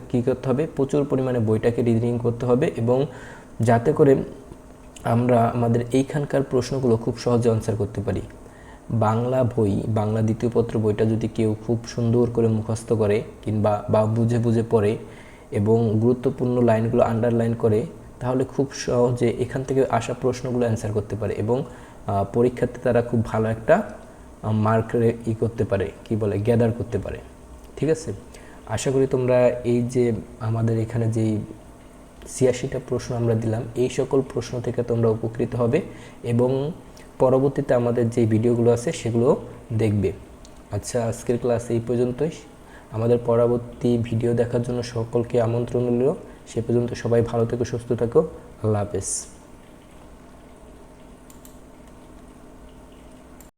কী করতে হবে? প্রচুর পরিমাণে বইটাকে রিডিং করতে হবে এবং যাতে করে আমরা আমাদের এইখানকার প্রশ্নগুলো খুব সহজে আনসার করতে পারি। বাংলা দ্বিতীয় পত্র বইটা যদি কেউ খুব সুন্দর করে মুখস্থ করে বা বুঝে বুঝে পড়ে এবং গুরুত্বপূর্ণ লাইনগুলো আন্ডারলাইন করে, তাহলে খুব সহজে এখান থেকে আসা প্রশ্নগুলো অ্যান্সার করতে পারে এবং পরীক্ষাতে তারা খুব ভালো একটা মার্ক করতে পারে, গ্যাদার করতে পারে। ঠিক আছে, আশা করি তোমরা এই যে আমাদের এখানে যেই 86টা প্রশ্ন আমরা দিলাম, এই সকল প্রশ্ন থেকে তোমরা উপকৃত হবে এবং পরবর্তীতে আমাদের যে ভিডিওগুলো আছে সেগুলো দেখবে। আচ্ছা, আজকের ক্লাস এই পর্যন্তই। আমাদের পরবর্তী ভিডিও দেখার জন্য সকলকে আমন্ত্রণ রইল। সে পর্যন্ত সবাই ভালো থেকো, সুস্থ থাকো। আল্লাহ হাফেজ।